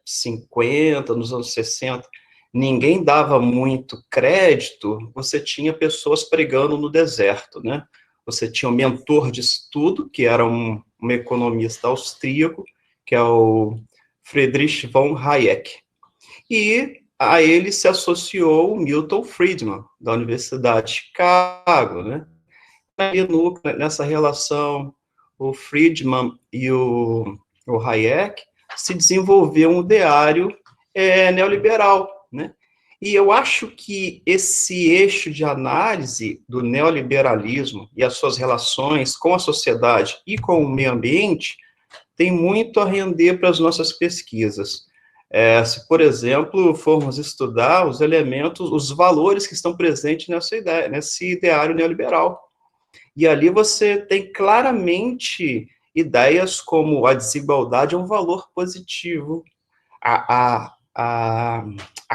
50, nos anos 60, ninguém dava muito crédito, você tinha pessoas pregando no deserto, né? Você tinha um mentor de estudo, que era um economista austríaco, que é o Friedrich von Hayek. E a ele se associou o Milton Friedman, da Universidade de Chicago, né? Nessa relação, o Friedman e o Hayek se desenvolveu um ideário neoliberal, né? E eu acho que esse eixo de análise do neoliberalismo e as suas relações com a sociedade e com o meio ambiente tem muito a render para as nossas pesquisas. Se, por exemplo, formos estudar os elementos, os valores que estão presentes nessa ideia, nesse ideário neoliberal. E ali você tem claramente ideias como a desigualdade é um valor positivo, a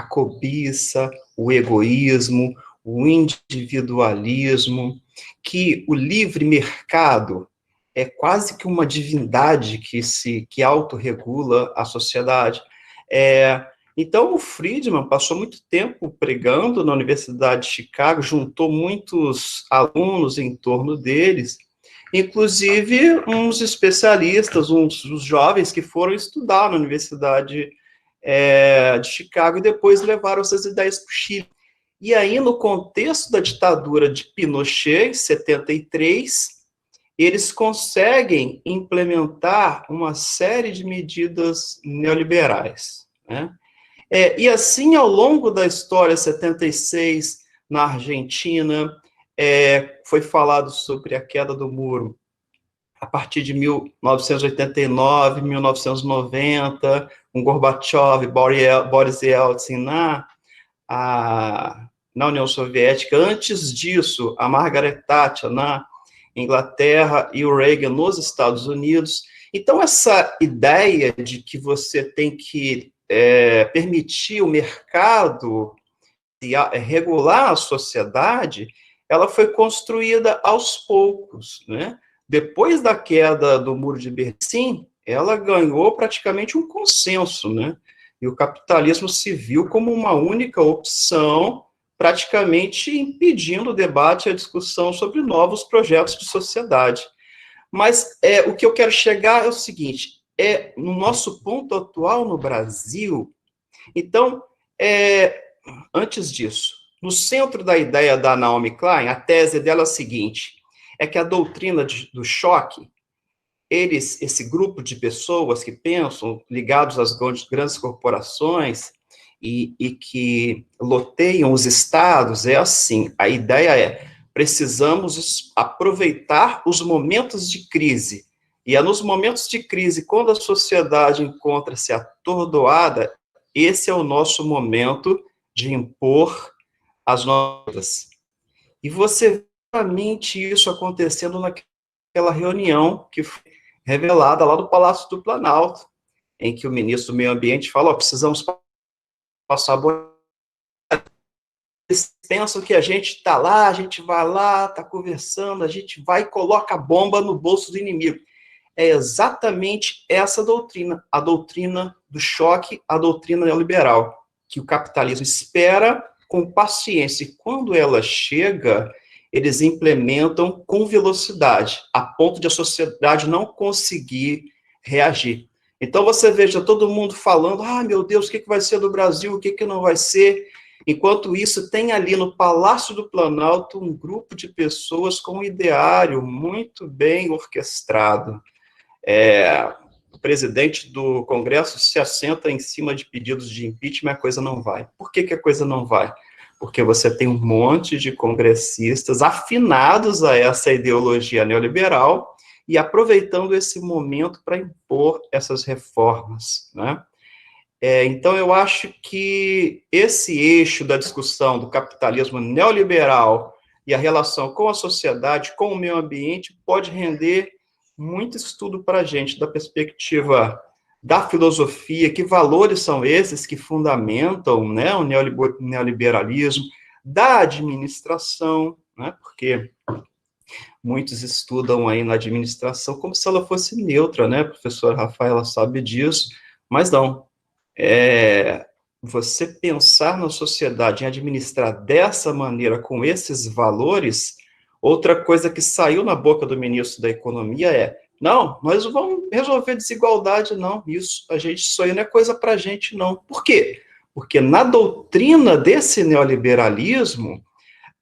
cobiça, o egoísmo, o individualismo, que o livre mercado é quase que uma divindade que autorregula a sociedade. Então, o Friedman passou muito tempo pregando na Universidade de Chicago, juntou muitos alunos em torno deles, inclusive uns especialistas, uns jovens que foram estudar na Universidade de Chicago e depois levaram essas ideias para o Chile. E aí, no contexto da ditadura de Pinochet, em 73, eles conseguem implementar uma série de medidas neoliberais, né? E assim, ao longo da história, 76, na Argentina, foi falado sobre a queda do muro a partir de 1989, 1990, com Gorbachev, Boris Yeltsin na União Soviética. Antes disso, a Margaret Thatcher na Inglaterra e o Reagan nos Estados Unidos. Então, essa ideia de que você tem que permitir o mercado e regular a sociedade, ela foi construída aos poucos, né? Depois da queda do Muro de Berlim, ela ganhou praticamente um consenso, né? E o capitalismo se viu como uma única opção praticamente impedindo o debate e a discussão sobre novos projetos de sociedade. Mas o que eu quero chegar é o seguinte, no nosso ponto atual no Brasil, então, antes disso, no centro da ideia da Naomi Klein, a tese dela é a seguinte, é que a doutrina do choque, esse grupo de pessoas que pensam, ligados às grandes corporações, e que loteiam os estados, é assim, a ideia é, precisamos aproveitar os momentos de crise, e é nos momentos de crise, quando a sociedade encontra-se atordoada, esse é o nosso momento de impor as notas. E você vê claramente isso acontecendo naquela reunião que foi revelada lá no Palácio do Planalto, em que o ministro do Meio Ambiente falou, precisamos passar a eles pensam que a gente está lá, a gente vai lá, está conversando, a gente vai e coloca a bomba no bolso do inimigo. É exatamente essa doutrina, a doutrina do choque, a doutrina neoliberal, que o capitalismo espera com paciência, e quando ela chega, eles implementam com velocidade, a ponto de a sociedade não conseguir reagir. Então você veja todo mundo falando, meu Deus, o que vai ser do Brasil, o que não vai ser? Enquanto isso, tem ali no Palácio do Planalto um grupo de pessoas com um ideário muito bem orquestrado. O presidente do Congresso se assenta em cima de pedidos de impeachment, a coisa não vai. Por que a coisa não vai? Porque você tem um monte de congressistas afinados a essa ideologia neoliberal e aproveitando esse momento para impor essas reformas, né? Então, eu acho que esse eixo da discussão do capitalismo neoliberal e a relação com a sociedade, com o meio ambiente, pode render muito estudo para a gente, da perspectiva da filosofia, que valores são esses que fundamentam, né, o neoliberalismo, da administração, né, porque muitos estudam aí na administração como se ela fosse neutra, né, a professora Rafaela sabe disso, mas não. Você pensar na sociedade em administrar dessa maneira, com esses valores, outra coisa que saiu na boca do ministro da Economia não, nós não vamos resolver desigualdade, não, isso aí não é coisa para a gente, não. Por quê? Porque na doutrina desse neoliberalismo,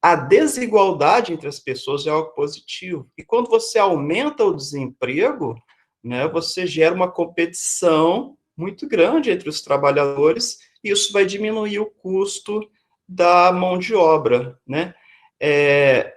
a desigualdade entre as pessoas é algo positivo, e quando você aumenta o desemprego, né, você gera uma competição muito grande entre os trabalhadores, e isso vai diminuir o custo da mão de obra, né?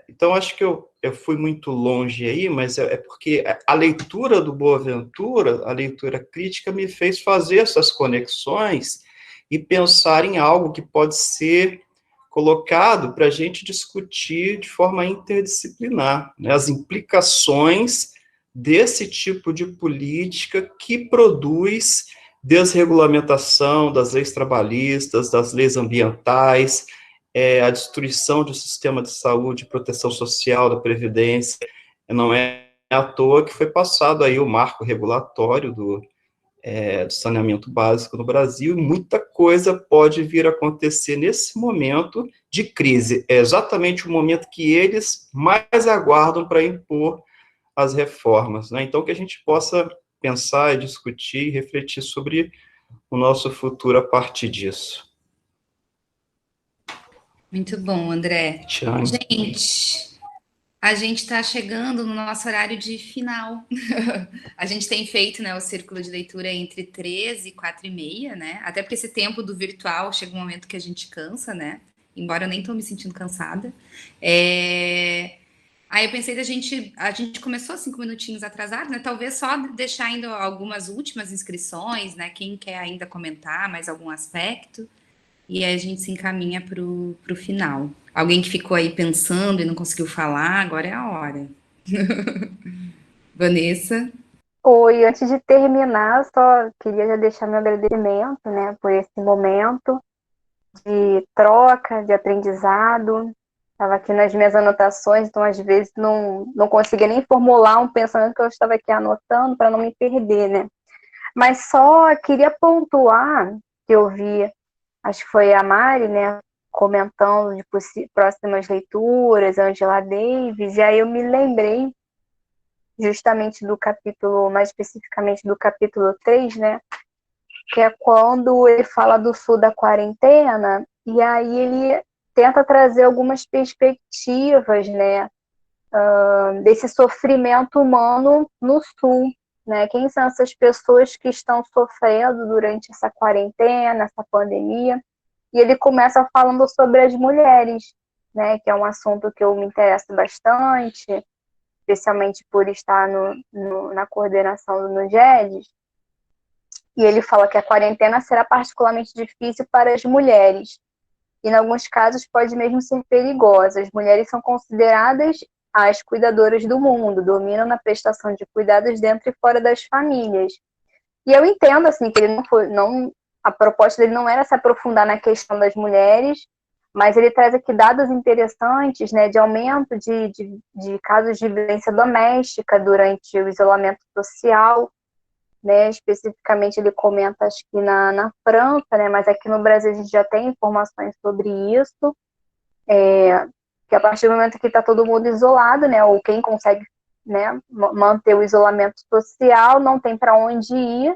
Então, acho que eu fui muito longe aí, mas é porque a leitura do Boaventura, a leitura crítica, me fez fazer essas conexões e pensar em algo que pode ser colocado para a gente discutir de forma interdisciplinar, né? As implicações desse tipo de política que produz desregulamentação das leis trabalhistas, das leis ambientais, a destruição do sistema de saúde, proteção social, da previdência. Não é à toa que foi passado aí o marco regulatório do saneamento básico no Brasil, e muita coisa pode vir a acontecer nesse momento de crise. É exatamente o momento que eles mais aguardam para impor as reformas, né? Então, que a gente possa pensar, discutir e refletir sobre o nosso futuro a partir disso. Muito bom, André. Tiane. Gente, a gente está chegando no nosso horário de final. A gente tem feito, né, o círculo de leitura entre 13 e 4h30, né? Até porque esse tempo do virtual chega um momento que a gente cansa, né? Embora eu nem estou me sentindo cansada. Aí eu pensei a gente começou 5 minutinhos atrasado, né? Talvez só deixar ainda algumas últimas inscrições, né? Quem quer ainda comentar mais algum aspecto, e aí a gente se encaminha para o final. Alguém que ficou aí pensando e não conseguiu falar, agora é a hora. Vanessa? Oi, antes de terminar, só queria já deixar meu agradecimento, né, por esse momento de troca, de aprendizado. Estava aqui nas minhas anotações, então às vezes não conseguia nem formular um pensamento que eu estava aqui anotando para não me perder, né? Mas só queria pontuar que eu vi, acho que foi a Mari, né, comentando de próximas leituras, Angela Davis, e aí eu me lembrei justamente do capítulo, mais especificamente do capítulo 3, né, que é quando ele fala do sul da quarentena, e aí ele tenta trazer algumas perspectivas, né, desse sofrimento humano no sul, né, quem são essas pessoas que estão sofrendo durante essa quarentena, essa pandemia, e ele começa falando sobre as mulheres, né, que é um assunto que eu me interesso bastante, especialmente por estar na coordenação do NUGEDS, e ele fala que a quarentena será particularmente difícil para as mulheres, e em alguns casos pode mesmo ser perigosa. As mulheres são consideradas as cuidadoras do mundo, dominam na prestação de cuidados dentro e fora das famílias. E eu entendo, assim, que ele a proposta dele não era se aprofundar na questão das mulheres, mas ele traz aqui dados interessantes, né, de aumento de casos de violência doméstica durante o isolamento social, né, especificamente ele comenta, acho que na França, né, mas aqui no Brasil a gente já tem informações sobre isso, que a partir do momento que está todo mundo isolado, né, ou quem consegue, né, manter o isolamento social, não tem para onde ir,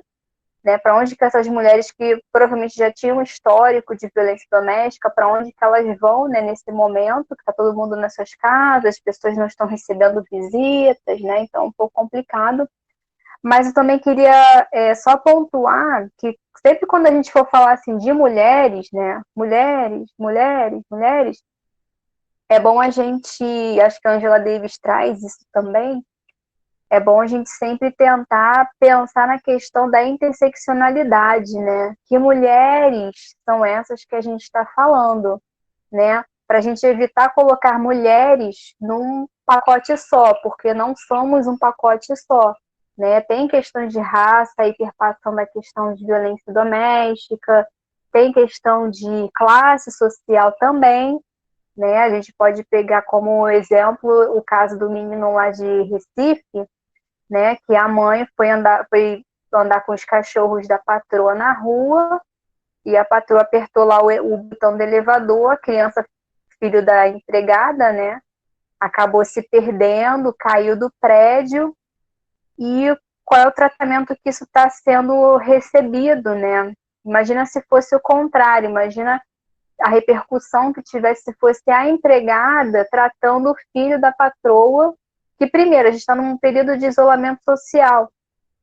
né, para onde que essas mulheres que provavelmente já tinham um histórico de violência doméstica, para onde que elas vão, né, nesse momento, que está todo mundo nas suas casas, as pessoas não estão recebendo visitas, né, então é um pouco complicado. Mas eu também queria só pontuar que sempre quando a gente for falar assim de mulheres, né, mulheres, é bom a gente, acho que a Angela Davis traz isso também, é bom a gente sempre tentar pensar na questão da interseccionalidade, né? Que mulheres são essas que a gente está falando, né? Para a gente evitar colocar mulheres num pacote só, porque não somos um pacote só, né? Tem questões de raça, aí perpassam da questão de violência doméstica, tem questão de classe social também, né? A gente pode pegar como exemplo o caso do menino lá de Recife, né, que a mãe foi andar com os cachorros da patroa na rua, e a patroa apertou lá o botão do elevador, a criança, filho da empregada, né, acabou se perdendo, caiu do prédio, e qual é o tratamento que isso está sendo recebido, né? Imagina se fosse o contrário, imagina a repercussão que tivesse se fosse a empregada tratando o filho da patroa, que primeiro, a gente está num período de isolamento social,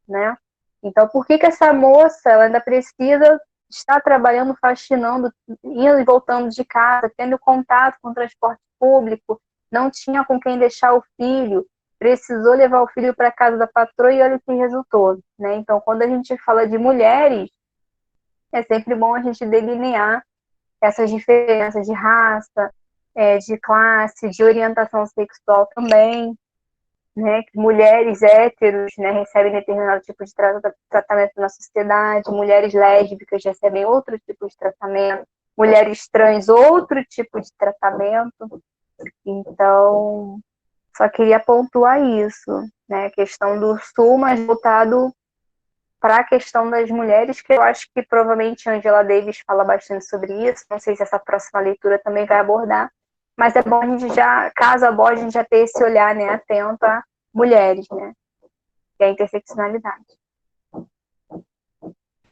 né? Então, por que essa moça, ela ainda precisa estar trabalhando, faxinando, indo e voltando de casa, tendo contato com o transporte público, não tinha com quem deixar o filho, precisou levar o filho para casa da patroa e olha o que resultou, né? Então, quando a gente fala de mulheres, é sempre bom a gente delinear essas diferenças de raça, de classe, de orientação sexual também, né, que mulheres héteros, né, recebem determinado tipo de tratamento na sociedade, mulheres lésbicas recebem outro tipo de tratamento, mulheres trans outro tipo de tratamento. Então, só queria pontuar isso, né, a questão do sul, mas voltado para a questão das mulheres, que eu acho que provavelmente a Angela Davis fala bastante sobre isso, não sei se essa próxima leitura também vai abordar, mas é bom a gente já, caso aborde, a gente já ter esse olhar, né, atento a mulheres, né, e a interseccionalidade.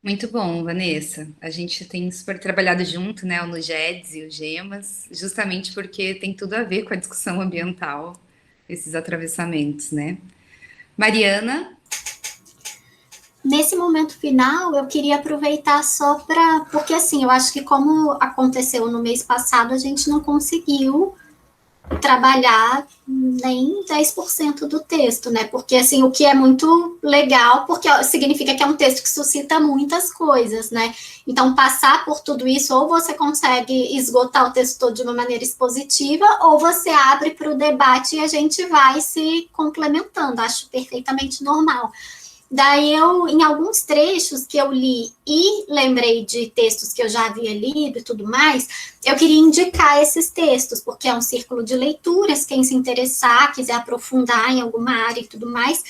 Muito bom, Vanessa. A gente tem super trabalhado junto, né, o NUGEDS e o GEMAS, justamente porque tem tudo a ver com a discussão ambiental, esses atravessamentos, né? Mariana? Nesse momento final, eu queria aproveitar só para... Porque, assim, eu acho que como aconteceu no mês passado, a gente não conseguiu trabalhar nem 10% do texto, né? Porque, assim, o que é muito legal, porque significa que é um texto que suscita muitas coisas, né? Então, passar por tudo isso, ou você consegue esgotar o texto todo de uma maneira expositiva, ou você abre para o debate e a gente vai se complementando. Acho perfeitamente normal. Daí eu, em alguns trechos que eu li e lembrei de textos que eu já havia lido e tudo mais, eu queria indicar esses textos, porque é um círculo de leituras, quem se interessar, quiser aprofundar em alguma área e tudo mais.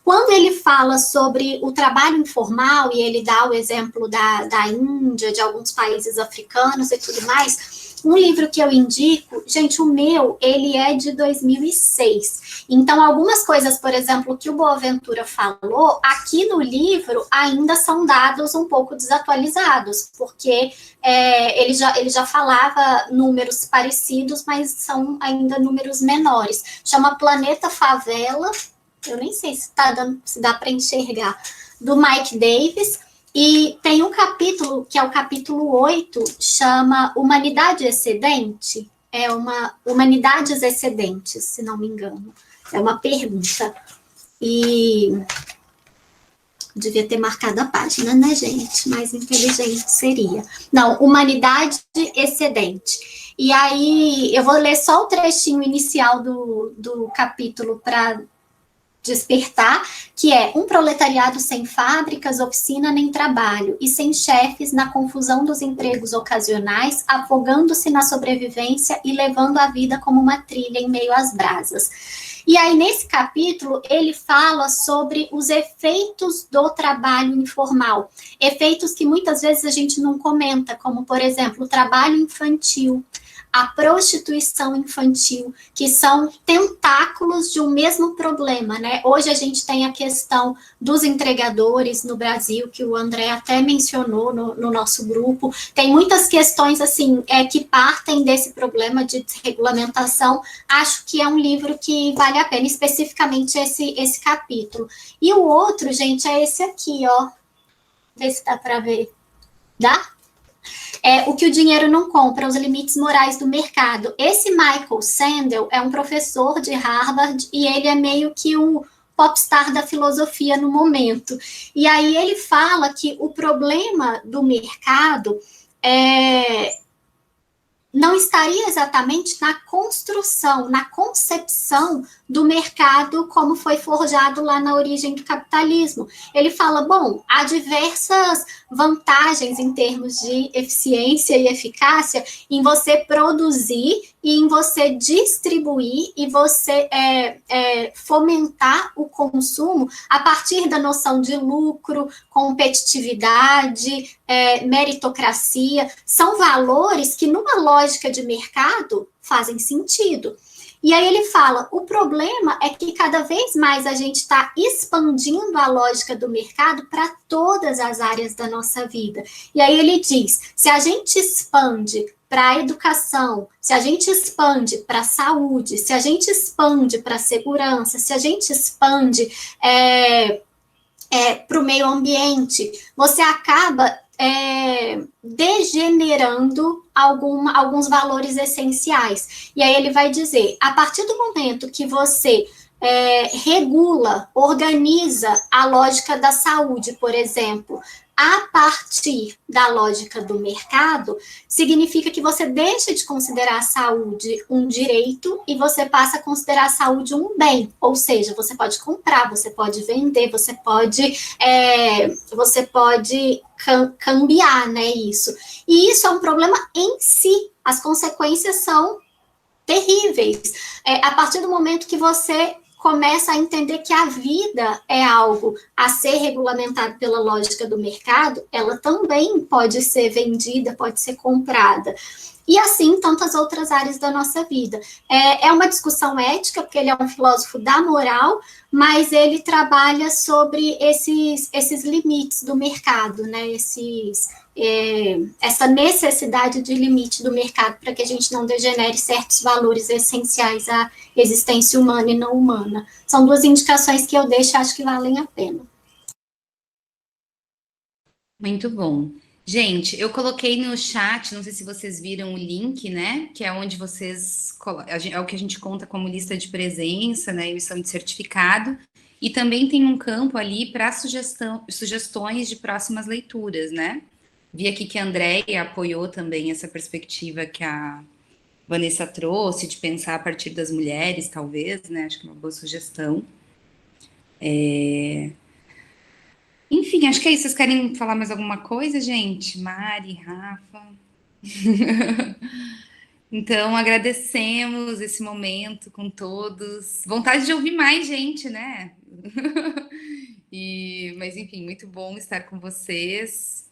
Quando ele fala sobre o trabalho informal, e ele dá o exemplo da Índia, de alguns países africanos e tudo mais, Um livro que eu indico, gente, o meu, ele é de 2006. Então, algumas coisas, por exemplo, que o Boaventura falou, aqui no livro ainda são dados um pouco desatualizados, porque ele já falava números parecidos, mas são ainda números menores. Chama Planeta Favela, eu nem sei se dá para enxergar, do Mike Davis, e tem um capítulo, que é o capítulo 8, chama Humanidade Excedente, Humanidades Excedentes, se não me engano, é uma pergunta, e devia ter marcado a página, né, gente, mais inteligente seria. Não, Humanidade Excedente. E aí, eu vou ler só o trechinho inicial do capítulo para despertar, que é um proletariado sem fábricas, oficina nem trabalho, e sem chefes na confusão dos empregos ocasionais, afogando-se na sobrevivência e levando a vida como uma trilha em meio às brasas. E aí, nesse capítulo, ele fala sobre os efeitos do trabalho informal, efeitos que muitas vezes a gente não comenta, como, por exemplo, o trabalho infantil, a prostituição infantil, que são tentáculos de um mesmo problema, né? Hoje a gente tem a questão dos entregadores no Brasil, que o André até mencionou no nosso grupo. Tem muitas questões, assim, que partem desse problema de desregulamentação. Acho que é um livro que vale a pena, especificamente esse capítulo. E o outro, gente, é esse aqui, ó. Vê se dá para ver. Dá? O que o dinheiro não compra, os limites morais do mercado. Esse Michael Sandel é um professor de Harvard e ele é meio que um popstar da filosofia no momento. E aí ele fala que o problema do mercado não estaria exatamente na construção, na concepção do mercado como foi forjado lá na origem do capitalismo. Ele fala, bom, há diversas vantagens em termos de eficiência e eficácia em você produzir e em você distribuir e você fomentar o consumo a partir da noção de lucro, competitividade, meritocracia. São valores que, numa lógica de mercado, fazem sentido. E aí ele fala, o problema é que cada vez mais a gente está expandindo a lógica do mercado para todas as áreas da nossa vida. E aí ele diz, se a gente expande para a educação, se a gente expande para a saúde, se a gente expande para a segurança, se a gente expande para o meio ambiente, você acaba degenerando alguns valores essenciais. E aí ele vai dizer, a partir do momento que você regula, organiza a lógica da saúde, por exemplo, a partir da lógica do mercado, significa que você deixa de considerar a saúde um direito e você passa a considerar a saúde um bem. Ou seja, você pode comprar, você pode vender, você pode cambiar, né, isso. E isso é um problema em si. As consequências são terríveis. A partir do momento que você começa a entender que a vida é algo a ser regulamentado pela lógica do mercado, ela também pode ser vendida, pode ser comprada. E assim, tantas outras áreas da nossa vida. É uma discussão ética, porque ele é um filósofo da moral, mas ele trabalha sobre esses limites do mercado, né? Essa necessidade de limite do mercado para que a gente não degenere certos valores essenciais à existência humana e não humana. São duas indicações que eu deixo, acho que valem a pena. Muito bom. Gente, eu coloquei no chat, não sei se vocês viram o link, né? Que é onde vocês... É o que a gente conta como lista de presença, né? Emissão de certificado. E também tem um campo ali para sugestões de próximas leituras, né? Vi aqui que a Andréia apoiou também essa perspectiva que a Vanessa trouxe, de pensar a partir das mulheres, talvez, né? Acho que é uma boa sugestão. Enfim, acho que é isso. Vocês querem falar mais alguma coisa, gente? Mari, Rafa? Então, agradecemos esse momento com todos. Vontade de ouvir mais gente, né? Mas, enfim, muito bom estar com vocês.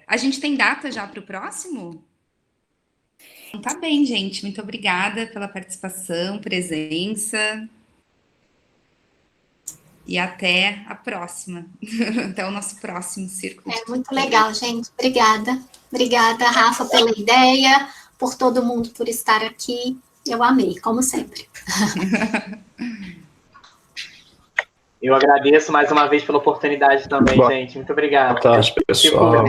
A gente tem data já para o próximo? Então, tá bem, gente. Muito obrigada pela participação, presença. E até a próxima. Até o nosso próximo círculo. É muito legal, gente. Obrigada. Obrigada, Rafa, pela ideia, por todo mundo por estar aqui. Eu amei, como sempre. Eu agradeço mais uma vez pela oportunidade também, gente. Muito obrigado. Boa tarde, pessoal.